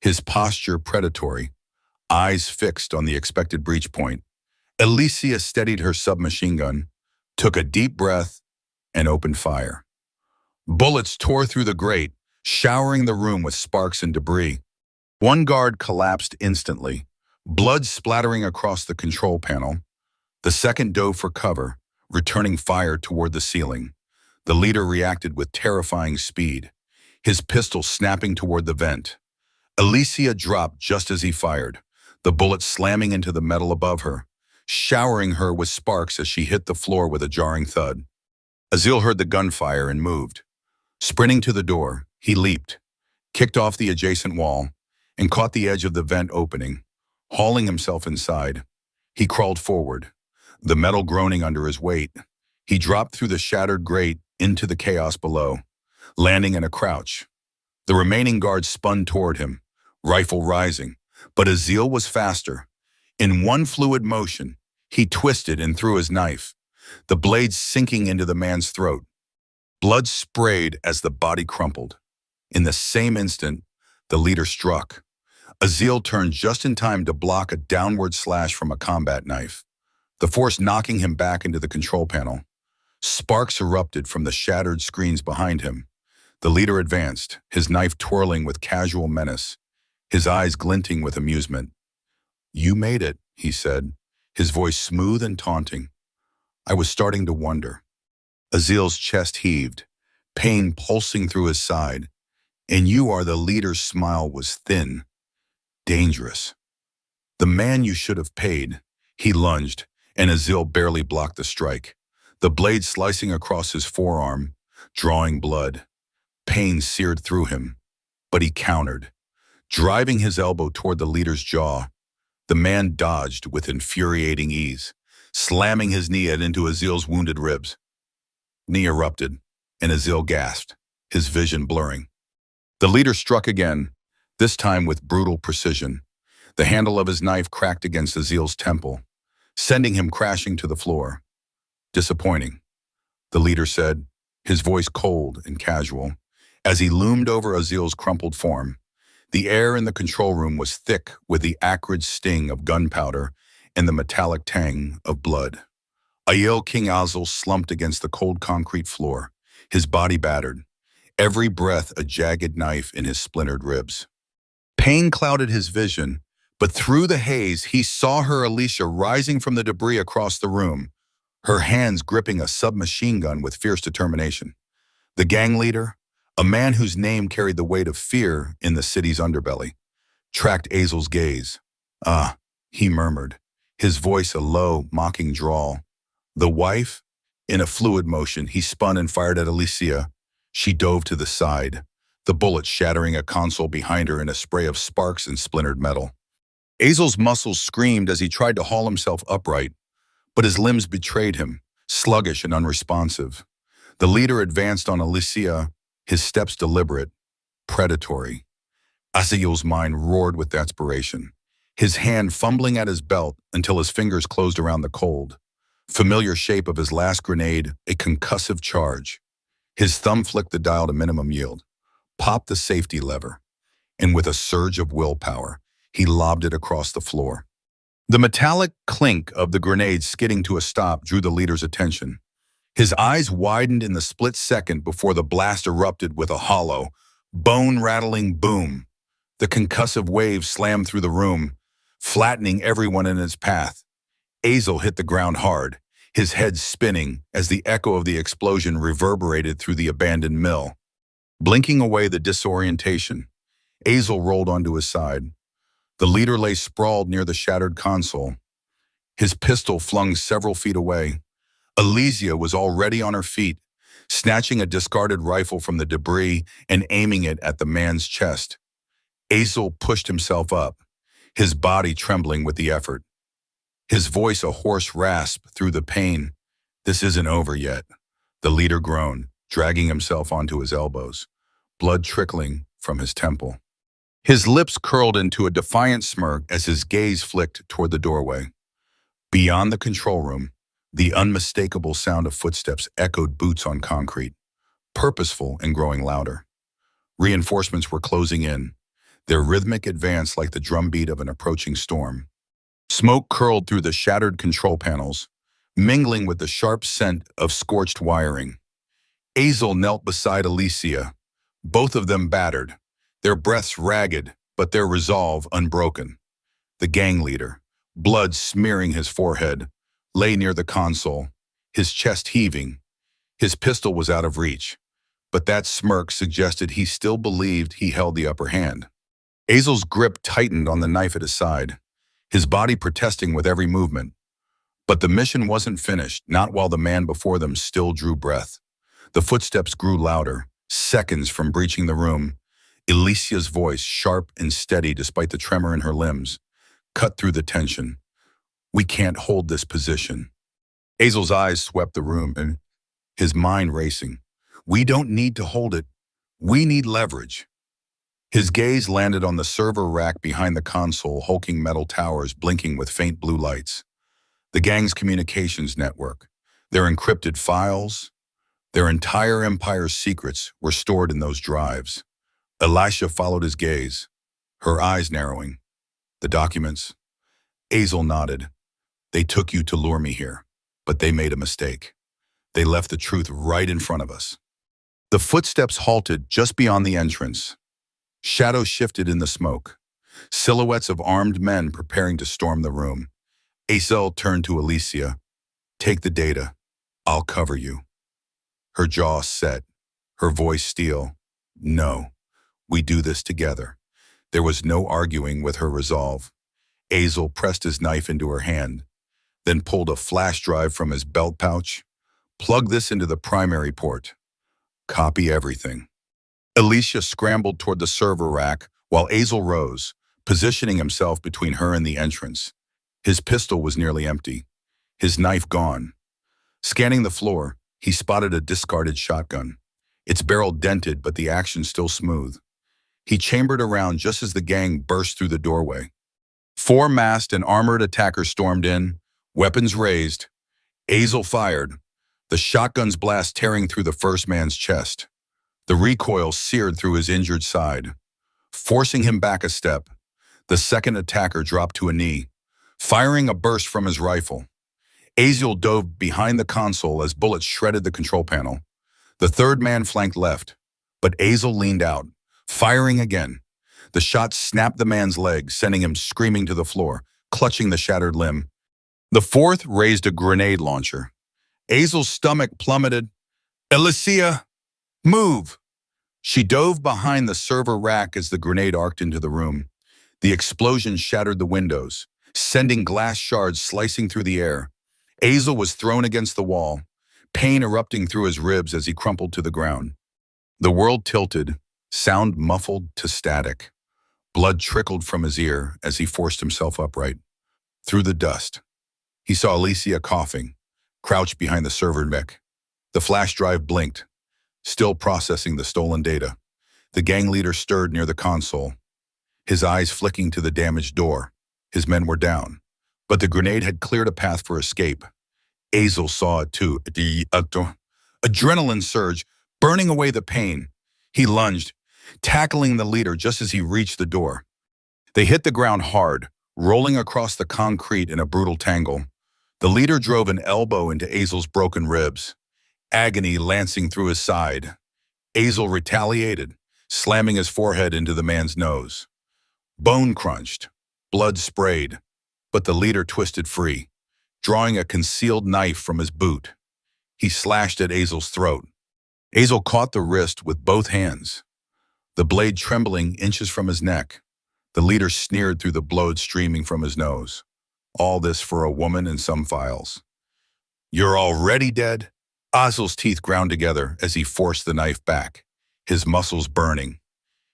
his posture predatory, eyes fixed on the expected breach point. Alicia steadied her submachine gun, took a deep breath, and opened fire. Bullets tore through the grate, showering the room with sparks and debris. 1 guard collapsed instantly, blood splattering across the control panel. The second dove for cover, returning fire toward the ceiling. The leader reacted with terrifying speed, his pistol snapping toward the vent. Alicia dropped just as he fired, the bullet slamming into the metal above her, showering her with sparks as she hit the floor with a jarring thud. Azil heard the gunfire and moved. Sprinting to the door, he leaped, kicked off the adjacent wall, and caught the edge of the vent opening, hauling himself inside. He crawled forward, the metal groaning under his weight. He dropped through the shattered grate into the chaos below, landing in a crouch. The remaining guards spun toward him, rifle rising, but Azil was faster. In one fluid motion, he twisted and threw his knife, the blade sinking into the man's throat. Blood sprayed as the body crumpled. In the same instant, the leader struck. Azil turned just in time to block a downward slash from a combat knife, the force knocking him back into the control panel. Sparks erupted from the shattered screens behind him. The leader advanced, his knife twirling with casual menace, his eyes glinting with amusement. You made it, he said, his voice smooth and taunting. I was starting to wonder. Azil's chest heaved, pain pulsing through his side. And you are the leader's smile was thin, dangerous. The man you should have paid. He lunged, and Azil barely blocked the strike, the blade slicing across his forearm, drawing blood. Pain seared through him, but he countered, driving his elbow toward the leader's jaw. The man dodged with infuriating ease, slamming his knee into Azil's wounded ribs. Knee erupted, and Azil gasped, his vision blurring. The leader struck again, this time with brutal precision. The handle of his knife cracked against Azil's temple, sending him crashing to the floor. Disappointing, the leader said, his voice cold and casual, as he loomed over Azil's crumpled form. The air in the control room was thick with the acrid sting of gunpowder and the metallic tang of blood. Aiel King Azil slumped against the cold concrete floor, his body battered, every breath a jagged knife in his splintered ribs. Pain clouded his vision, but through the haze he saw her Alicia rising from the debris across the room, her hands gripping a submachine gun with fierce determination. The gang leader, a man whose name carried the weight of fear in the city's underbelly, tracked Azil's gaze. "Ah," he murmured, his voice a low, mocking drawl. The wife? In a fluid motion, he spun and fired at Alicia. She dove to the side, the bullet shattering a console behind her in a spray of sparks and splintered metal. Azil's muscles screamed as he tried to haul himself upright, but his limbs betrayed him, sluggish and unresponsive. The leader advanced on Alicia, his steps deliberate, predatory. Azil's mind roared with desperation, his hand fumbling at his belt until his fingers closed around the cold, familiar shape of his last grenade, a concussive charge. His thumb flicked the dial to minimum yield, popped the safety lever, and with a surge of willpower, he lobbed it across the floor. The metallic clink of the grenade skidding to a stop drew the leader's attention. His eyes widened in the split second before the blast erupted with a hollow, bone-rattling boom. The concussive wave slammed through the room, flattening everyone in its path. Azil hit the ground hard, his head spinning as the echo of the explosion reverberated through the abandoned mill. Blinking away the disorientation, Azil rolled onto his side. The leader lay sprawled near the shattered console, his pistol flung several feet away. Alicia was already on her feet, snatching a discarded rifle from the debris and aiming it at the man's chest. Azil pushed himself up, his body trembling with the effort. His voice a hoarse rasp through the pain. "This isn't over yet," the leader groaned, dragging himself onto his elbows, blood trickling from his temple. His lips curled into a defiant smirk as his gaze flicked toward the doorway. Beyond the control room, the unmistakable sound of footsteps echoed boots on concrete, purposeful and growing louder. Reinforcements were closing in, their rhythmic advance like the drumbeat of an approaching storm. Smoke curled through the shattered control panels, mingling with the sharp scent of scorched wiring. Azil knelt beside Alicia, both of them battered, their breaths ragged, but their resolve unbroken. The gang leader, blood smearing his forehead, lay near the console, his chest heaving. His pistol was out of reach, but that smirk suggested he still believed he held the upper hand. Azil's grip tightened on the knife at his side, his body protesting with every movement. But the mission wasn't finished, not while the man before them still drew breath. The footsteps grew louder, seconds from breaching the room. Alicia's voice, sharp and steady despite the tremor in her limbs, cut through the tension. "We can't hold this position." Azil's eyes swept the room, and his mind racing. "We don't need to hold it. We need leverage." His gaze landed on the server rack behind the console, hulking metal towers blinking with faint blue lights. The gang's communications network, their encrypted files, their entire empire's secrets were stored in those drives. Alicia followed his gaze, her eyes narrowing. "The documents?" Azil nodded. "They took you to lure me here, but they made a mistake. They left the truth right in front of us." The footsteps halted just beyond the entrance. Shadows shifted in the smoke, silhouettes of armed men preparing to storm the room. Azil turned to Alicia. "Take the data. I'll cover you." Her jaw set, her voice steel. "No, we do this together." There was no arguing with her resolve. Azil pressed his knife into her hand, then pulled a flash drive from his belt pouch. "Plug this into the primary port. Copy everything." Alicia scrambled toward the server rack while Azil rose, positioning himself between her and the entrance. His pistol was nearly empty. his knife gone. Scanning the floor, he spotted a discarded shotgun. Its barrel dented, but the action still smooth. He chambered around just as the gang burst through the doorway. Four masked and armored attackers stormed in, weapons raised. Azel fired, the shotgun's blast tearing through the first man's chest. The recoil seared through his injured side. Forcing him back a step, the second attacker dropped to a knee, firing a burst from his rifle. Azel dove behind the console as bullets shredded the control panel. The third man flanked left, but Azel leaned out, firing again. The shot snapped the man's leg, sending him screaming to the floor, clutching the shattered limb. The fourth raised a grenade launcher. Azel's stomach plummeted. "Alicia, move!" She dove behind the server rack as the grenade arced into the room. The explosion shattered the windows, sending glass shards slicing through the air. Azel was thrown against the wall, pain erupting through his ribs as he crumpled to the ground. The world tilted, sound muffled to static. Blood trickled from his ear as he forced himself upright. Through the dust, he saw Alicia coughing, crouched behind the server mech. The flash drive blinked, still processing the stolen data. The gang leader stirred near the console, his eyes flicking to the damaged door. His men were down, but the grenade had cleared a path for escape. Azel saw it too. Adrenaline surge, burning away the pain. He lunged, tackling the leader just as he reached the door. They hit the ground hard, rolling across the concrete in a brutal tangle. The leader drove an elbow into Azel's broken ribs, agony lancing through his side. Azel retaliated, slamming his forehead into the man's nose. Bone crunched, blood sprayed, but the leader twisted free, drawing a concealed knife from his boot. He slashed at Azel's throat. Azel caught the wrist with both hands, the blade trembling inches from his neck. The leader sneered through the blood streaming from his nose. All this for a woman and some files. "You're already dead?" Azel's teeth ground together as he forced the knife back, his muscles burning.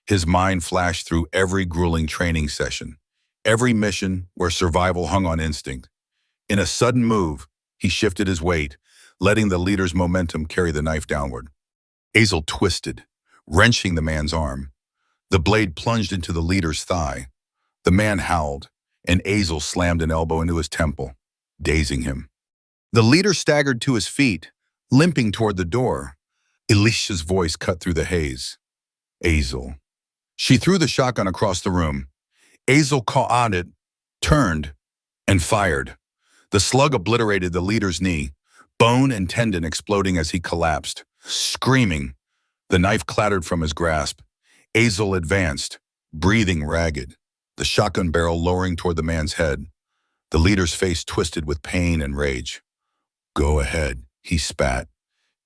His mind flashed through every grueling training session, every mission where survival hung on instinct. In a sudden move, he shifted his weight, letting the leader's momentum carry the knife downward. Azel twisted, wrenching the man's arm. The blade plunged into the leader's thigh. The man howled, and Azel slammed an elbow into his temple, dazing him. The leader staggered to his feet, limping toward the door. Alicia's voice cut through the haze. "Azel." She threw the shotgun across the room. Azel caught it, turned, and fired. The slug obliterated the leader's knee, bone and tendon exploding as he collapsed. Screaming, the knife clattered from his grasp. Azel advanced, breathing ragged, the shotgun barrel lowering toward the man's head. The leader's face twisted with pain and rage. "Go ahead," he spat.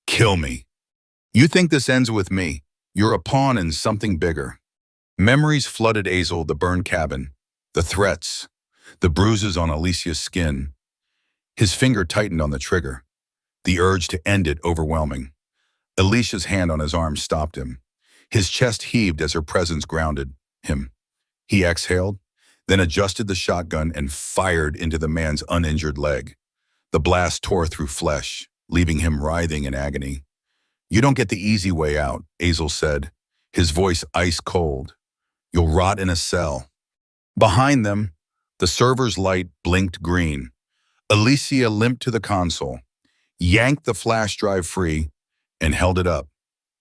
"Kill me. You think this ends with me? You're a pawn in something bigger." Memories flooded Azel, the burned cabin, the threats, the bruises on Alicia's skin. His finger tightened on the trigger, the urge to end it overwhelming. Alicia's hand on his arm stopped him. His chest heaved as her presence grounded him. He exhaled, then adjusted the shotgun and fired into the man's uninjured leg. The blast tore through flesh, leaving him writhing in agony. "You don't get the easy way out," Azel said, his voice ice cold. "You'll rot in a cell." Behind them, the server's light blinked green. Alicia limped to the console, yanked the flash drive free, and held it up.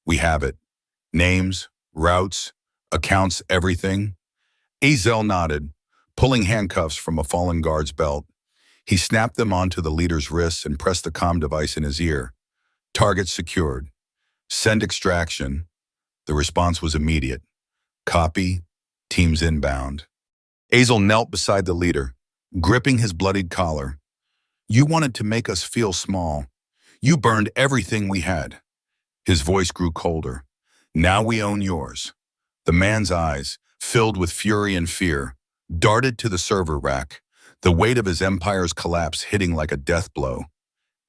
"We have it. Names, routes, accounts, everything." Azel nodded, pulling handcuffs from a fallen guard's belt. He snapped them onto the leader's wrists and pressed the comm device in his ear. "Target secured. Send extraction." The response was immediate. "Copy. Teams inbound." Azel knelt beside the leader, gripping his bloodied collar. "You wanted to make us feel small. You burned everything we had." His voice grew colder. "Now we own yours." The man's eyes, filled with fury and fear, darted to the server rack, the weight of his empire's collapse hitting like a death blow.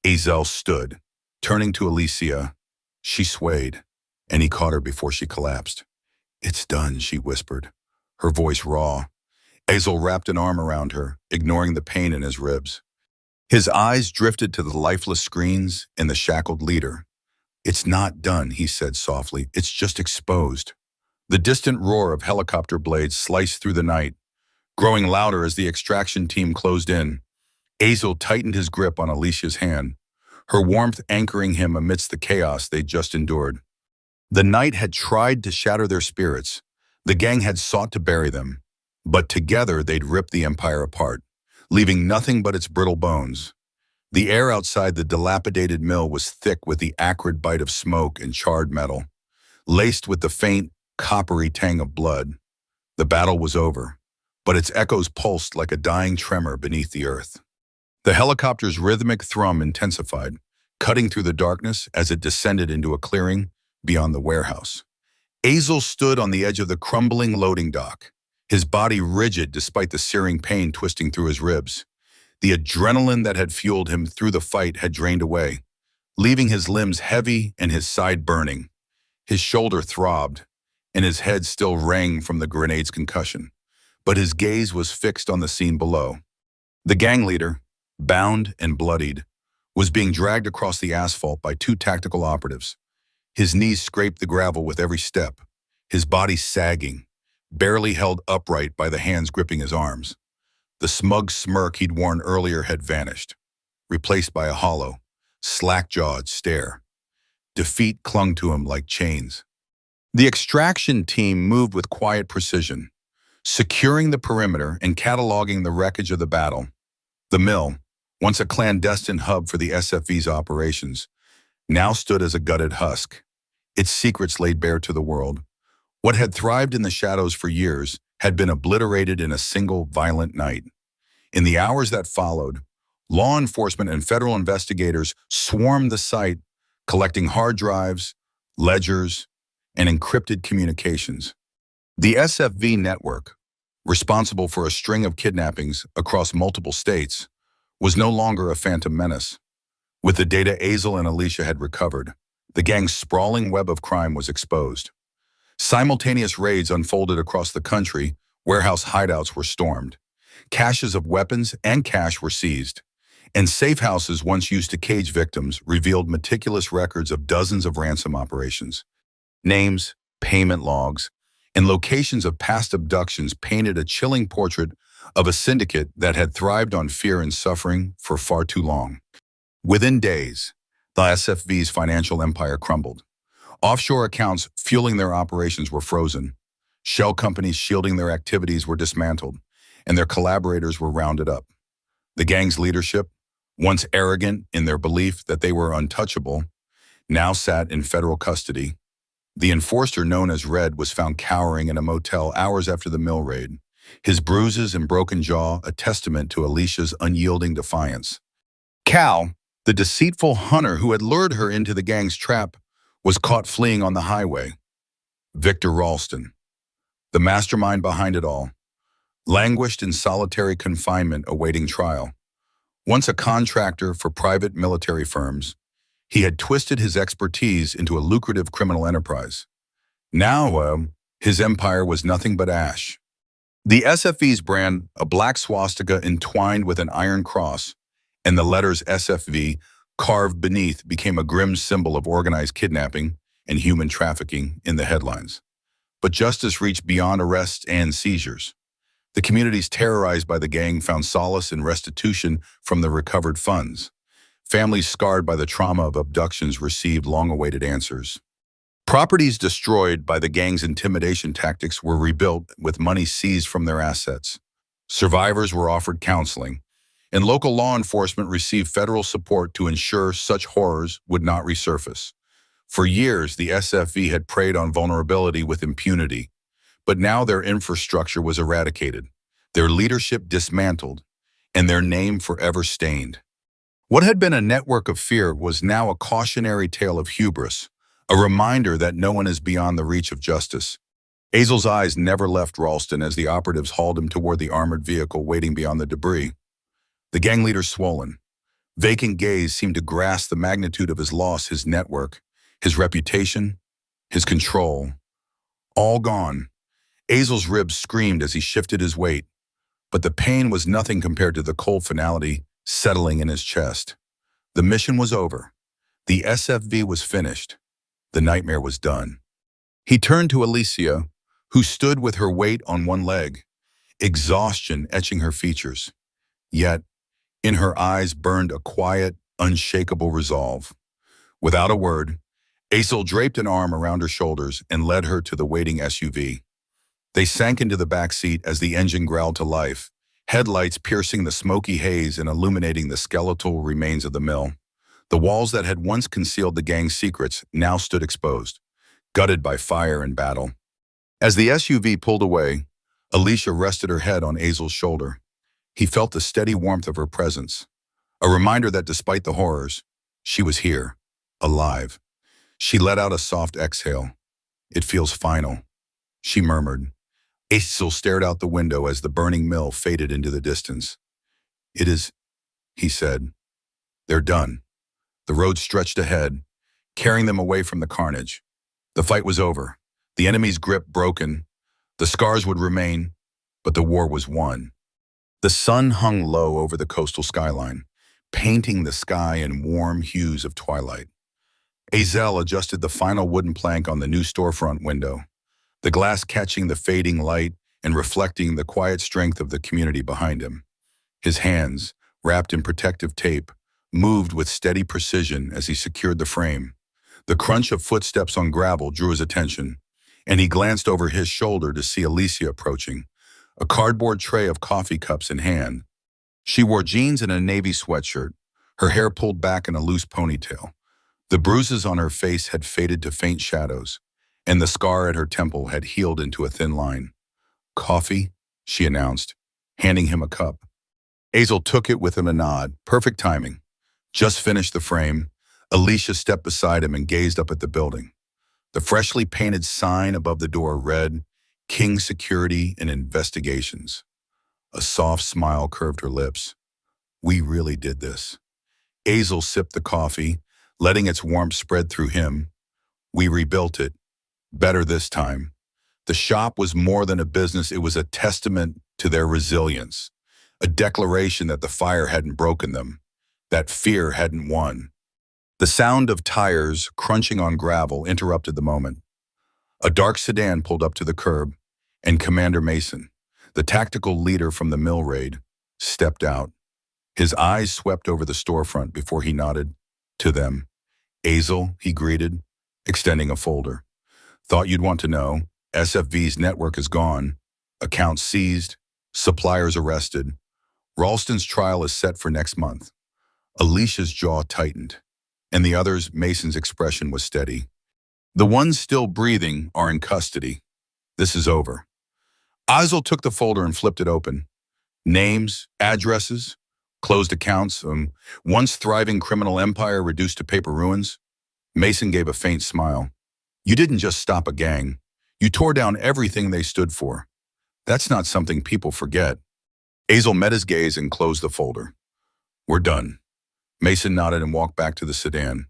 Azel stood, turning to Alicia. She swayed, and he caught her before she collapsed. "It's done," she whispered, her voice raw. Azel wrapped an arm around her, ignoring the pain in his ribs. His eyes drifted to the lifeless screens and the shackled leader. "It's not done," he said softly. "It's just exposed." The distant roar of helicopter blades sliced through the night, growing louder as the extraction team closed in. Azel tightened his grip on Alicia's hand, her warmth anchoring him amidst the chaos they'd just endured. The night had tried to shatter their spirits. The gang had sought to bury them, but together they'd ripped the empire apart, leaving nothing but its brittle bones. The air outside the dilapidated mill was thick with the acrid bite of smoke and charred metal, laced with the faint, coppery tang of blood. The battle was over, but its echoes pulsed like a dying tremor beneath the earth. The helicopter's rhythmic thrum intensified, cutting through the darkness as it descended into a clearing beyond the warehouse. Azel stood on the edge of the crumbling loading dock, his body rigid despite the searing pain twisting through his ribs. The adrenaline that had fueled him through the fight had drained away, leaving his limbs heavy and his side burning. His shoulder throbbed, and his head still rang from the grenade's concussion, but his gaze was fixed on the scene below. The gang leader, bound and bloodied, was being dragged across the asphalt by two tactical operatives. His knees scraped the gravel with every step, his body sagging, barely held upright by the hands gripping his arms. The smug smirk he'd worn earlier had vanished, replaced by a hollow, slack-jawed stare. Defeat clung to him like chains. The extraction team moved with quiet precision, securing the perimeter and cataloging the wreckage of the battle. The mill, once a clandestine hub for the SFV's operations, now stood as a gutted husk, its secrets laid bare to the world. What had thrived in the shadows for years had been obliterated in a single violent night. In the hours that followed, law enforcement and federal investigators swarmed the site, collecting hard drives, ledgers, and encrypted communications. The SFV network, responsible for a string of kidnappings across multiple states, was no longer a phantom menace. With the data Azel and Alicia had recovered, the gang's sprawling web of crime was exposed. Simultaneous raids unfolded across the country, warehouse hideouts were stormed, caches of weapons and cash were seized, and safe houses once used to cage victims revealed meticulous records of dozens of ransom operations. Names, payment logs, and locations of past abductions painted a chilling portrait of a syndicate that had thrived on fear and suffering for far too long. Within days, the SFV's financial empire crumbled. Offshore accounts fueling their operations were frozen. Shell companies shielding their activities were dismantled, and their collaborators were rounded up. The gang's leadership, once arrogant in their belief that they were untouchable, now sat in federal custody. The enforcer known as Red was found cowering in a motel hours after the mill raid, his bruises and broken jaw a testament to Alicia's unyielding defiance. Cal, the deceitful hunter who had lured her into the gang's trap, was caught fleeing on the highway. Victor Ralston, the mastermind behind it all, languished in solitary confinement awaiting trial. Once a contractor for private military firms, he had twisted his expertise into a lucrative criminal enterprise. Now, his empire was nothing but ash. The SFV's brand, a black swastika entwined with an iron cross, and the letters SFV carved beneath became a grim symbol of organized kidnapping and human trafficking in the headlines. But justice reached beyond arrests and seizures. The communities terrorized by the gang found solace in restitution from the recovered funds. Families scarred by the trauma of abductions received long-awaited answers. Properties destroyed by the gang's intimidation tactics were rebuilt with money seized from their assets. Survivors were offered counseling, and local law enforcement received federal support to ensure such horrors would not resurface. For years, the SFV had preyed on vulnerability with impunity, but now their infrastructure was eradicated, their leadership dismantled, and their name forever stained. What had been a network of fear was now a cautionary tale of hubris, a reminder that no one is beyond the reach of justice. Azel's eyes never left Ralston as the operatives hauled him toward the armored vehicle waiting beyond the debris. The gang leader's swollen, vacant gaze seemed to grasp the magnitude of his loss, his network, his reputation, his control. All gone. Azel's ribs screamed as he shifted his weight, but the pain was nothing compared to the cold finality settling in his chest. The mission was over. The SFV was finished. The nightmare was done. He turned to Alicia, who stood with her weight on one leg, exhaustion etching her features. Yet, in her eyes burned a quiet, unshakable resolve. Without a word, Azel draped an arm around her shoulders and led her to the waiting SUV. They sank into the back seat as the engine growled to life, headlights piercing the smoky haze and illuminating the skeletal remains of the mill. The walls that had once concealed the gang's secrets now stood exposed, gutted by fire and battle. As the SUV pulled away, Alicia rested her head on Azel's shoulder. He felt the steady warmth of her presence, a reminder that despite the horrors, she was here, alive. She let out a soft exhale. It feels final, she murmured. Azel stared out the window as the burning mill faded into the distance. It is, he said. They're done. The road stretched ahead, carrying them away from the carnage. The fight was over, the enemy's grip broken. The scars would remain, but the war was won. The sun hung low over the coastal skyline, painting the sky in warm hues of twilight. Azel adjusted the final wooden plank on the new storefront window, the glass catching the fading light and reflecting the quiet strength of the community behind him. His hands, wrapped in protective tape, moved with steady precision as he secured the frame. The crunch of footsteps on gravel drew his attention, and he glanced over his shoulder to see Alicia approaching, a cardboard tray of coffee cups in hand. She wore jeans and a navy sweatshirt, her hair pulled back in a loose ponytail. The bruises on her face had faded to faint shadows, and the scar at her temple had healed into a thin line. Coffee, she announced, handing him a cup. Azel took it with him a nod, perfect timing. Just finished the frame, Alicia stepped beside him and gazed up at the building. The freshly painted sign above the door read, King Security and Investigations. A soft smile curved her lips. We really did this. Azel sipped the coffee, letting its warmth spread through him. We rebuilt it. Better this time. The shop was more than a business, it was a testament to their resilience, a declaration that the fire hadn't broken them, that fear hadn't won. The sound of tires crunching on gravel interrupted the moment. A dark sedan pulled up to the curb, and Commander Mason, the tactical leader from the mill raid, stepped out. His eyes swept over the storefront before he nodded to them. Azel, he greeted, extending a folder. Thought you'd want to know. SFV's network is gone. Accounts seized. Suppliers arrested. Ralston's trial is set for next month. Alicia's jaw tightened, and the others, Mason's expression was steady. The ones still breathing are in custody. This is over. Azel took the folder and flipped it open. Names, addresses, closed accounts, once thriving criminal empire reduced to paper ruins. Mason gave a faint smile. You didn't just stop a gang. You tore down everything they stood for. That's not something people forget. Azel met his gaze and closed the folder. We're done. Mason nodded and walked back to the sedan.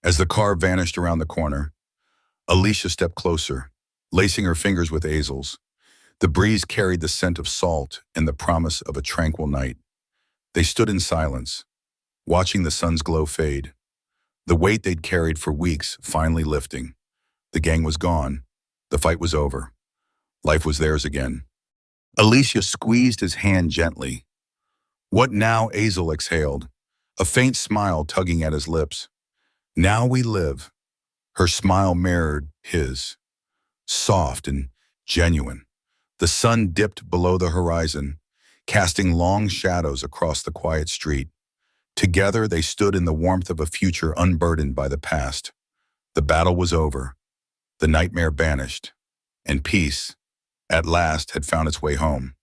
As the car vanished around the corner, Alicia stepped closer, lacing her fingers with Azel's. The breeze carried the scent of salt and the promise of a tranquil night. They stood in silence, watching the sun's glow fade. The weight they'd carried for weeks finally lifting. The gang was gone. The fight was over. Life was theirs again. Alicia squeezed his hand gently. What now? Azel exhaled, a faint smile tugging at his lips. Now we live. Her smile mirrored his, soft and genuine. The sun dipped below the horizon, casting long shadows across the quiet street. Together they stood in the warmth of a future unburdened by the past. The battle was over. The nightmare banished. And peace, at last, had found its way home.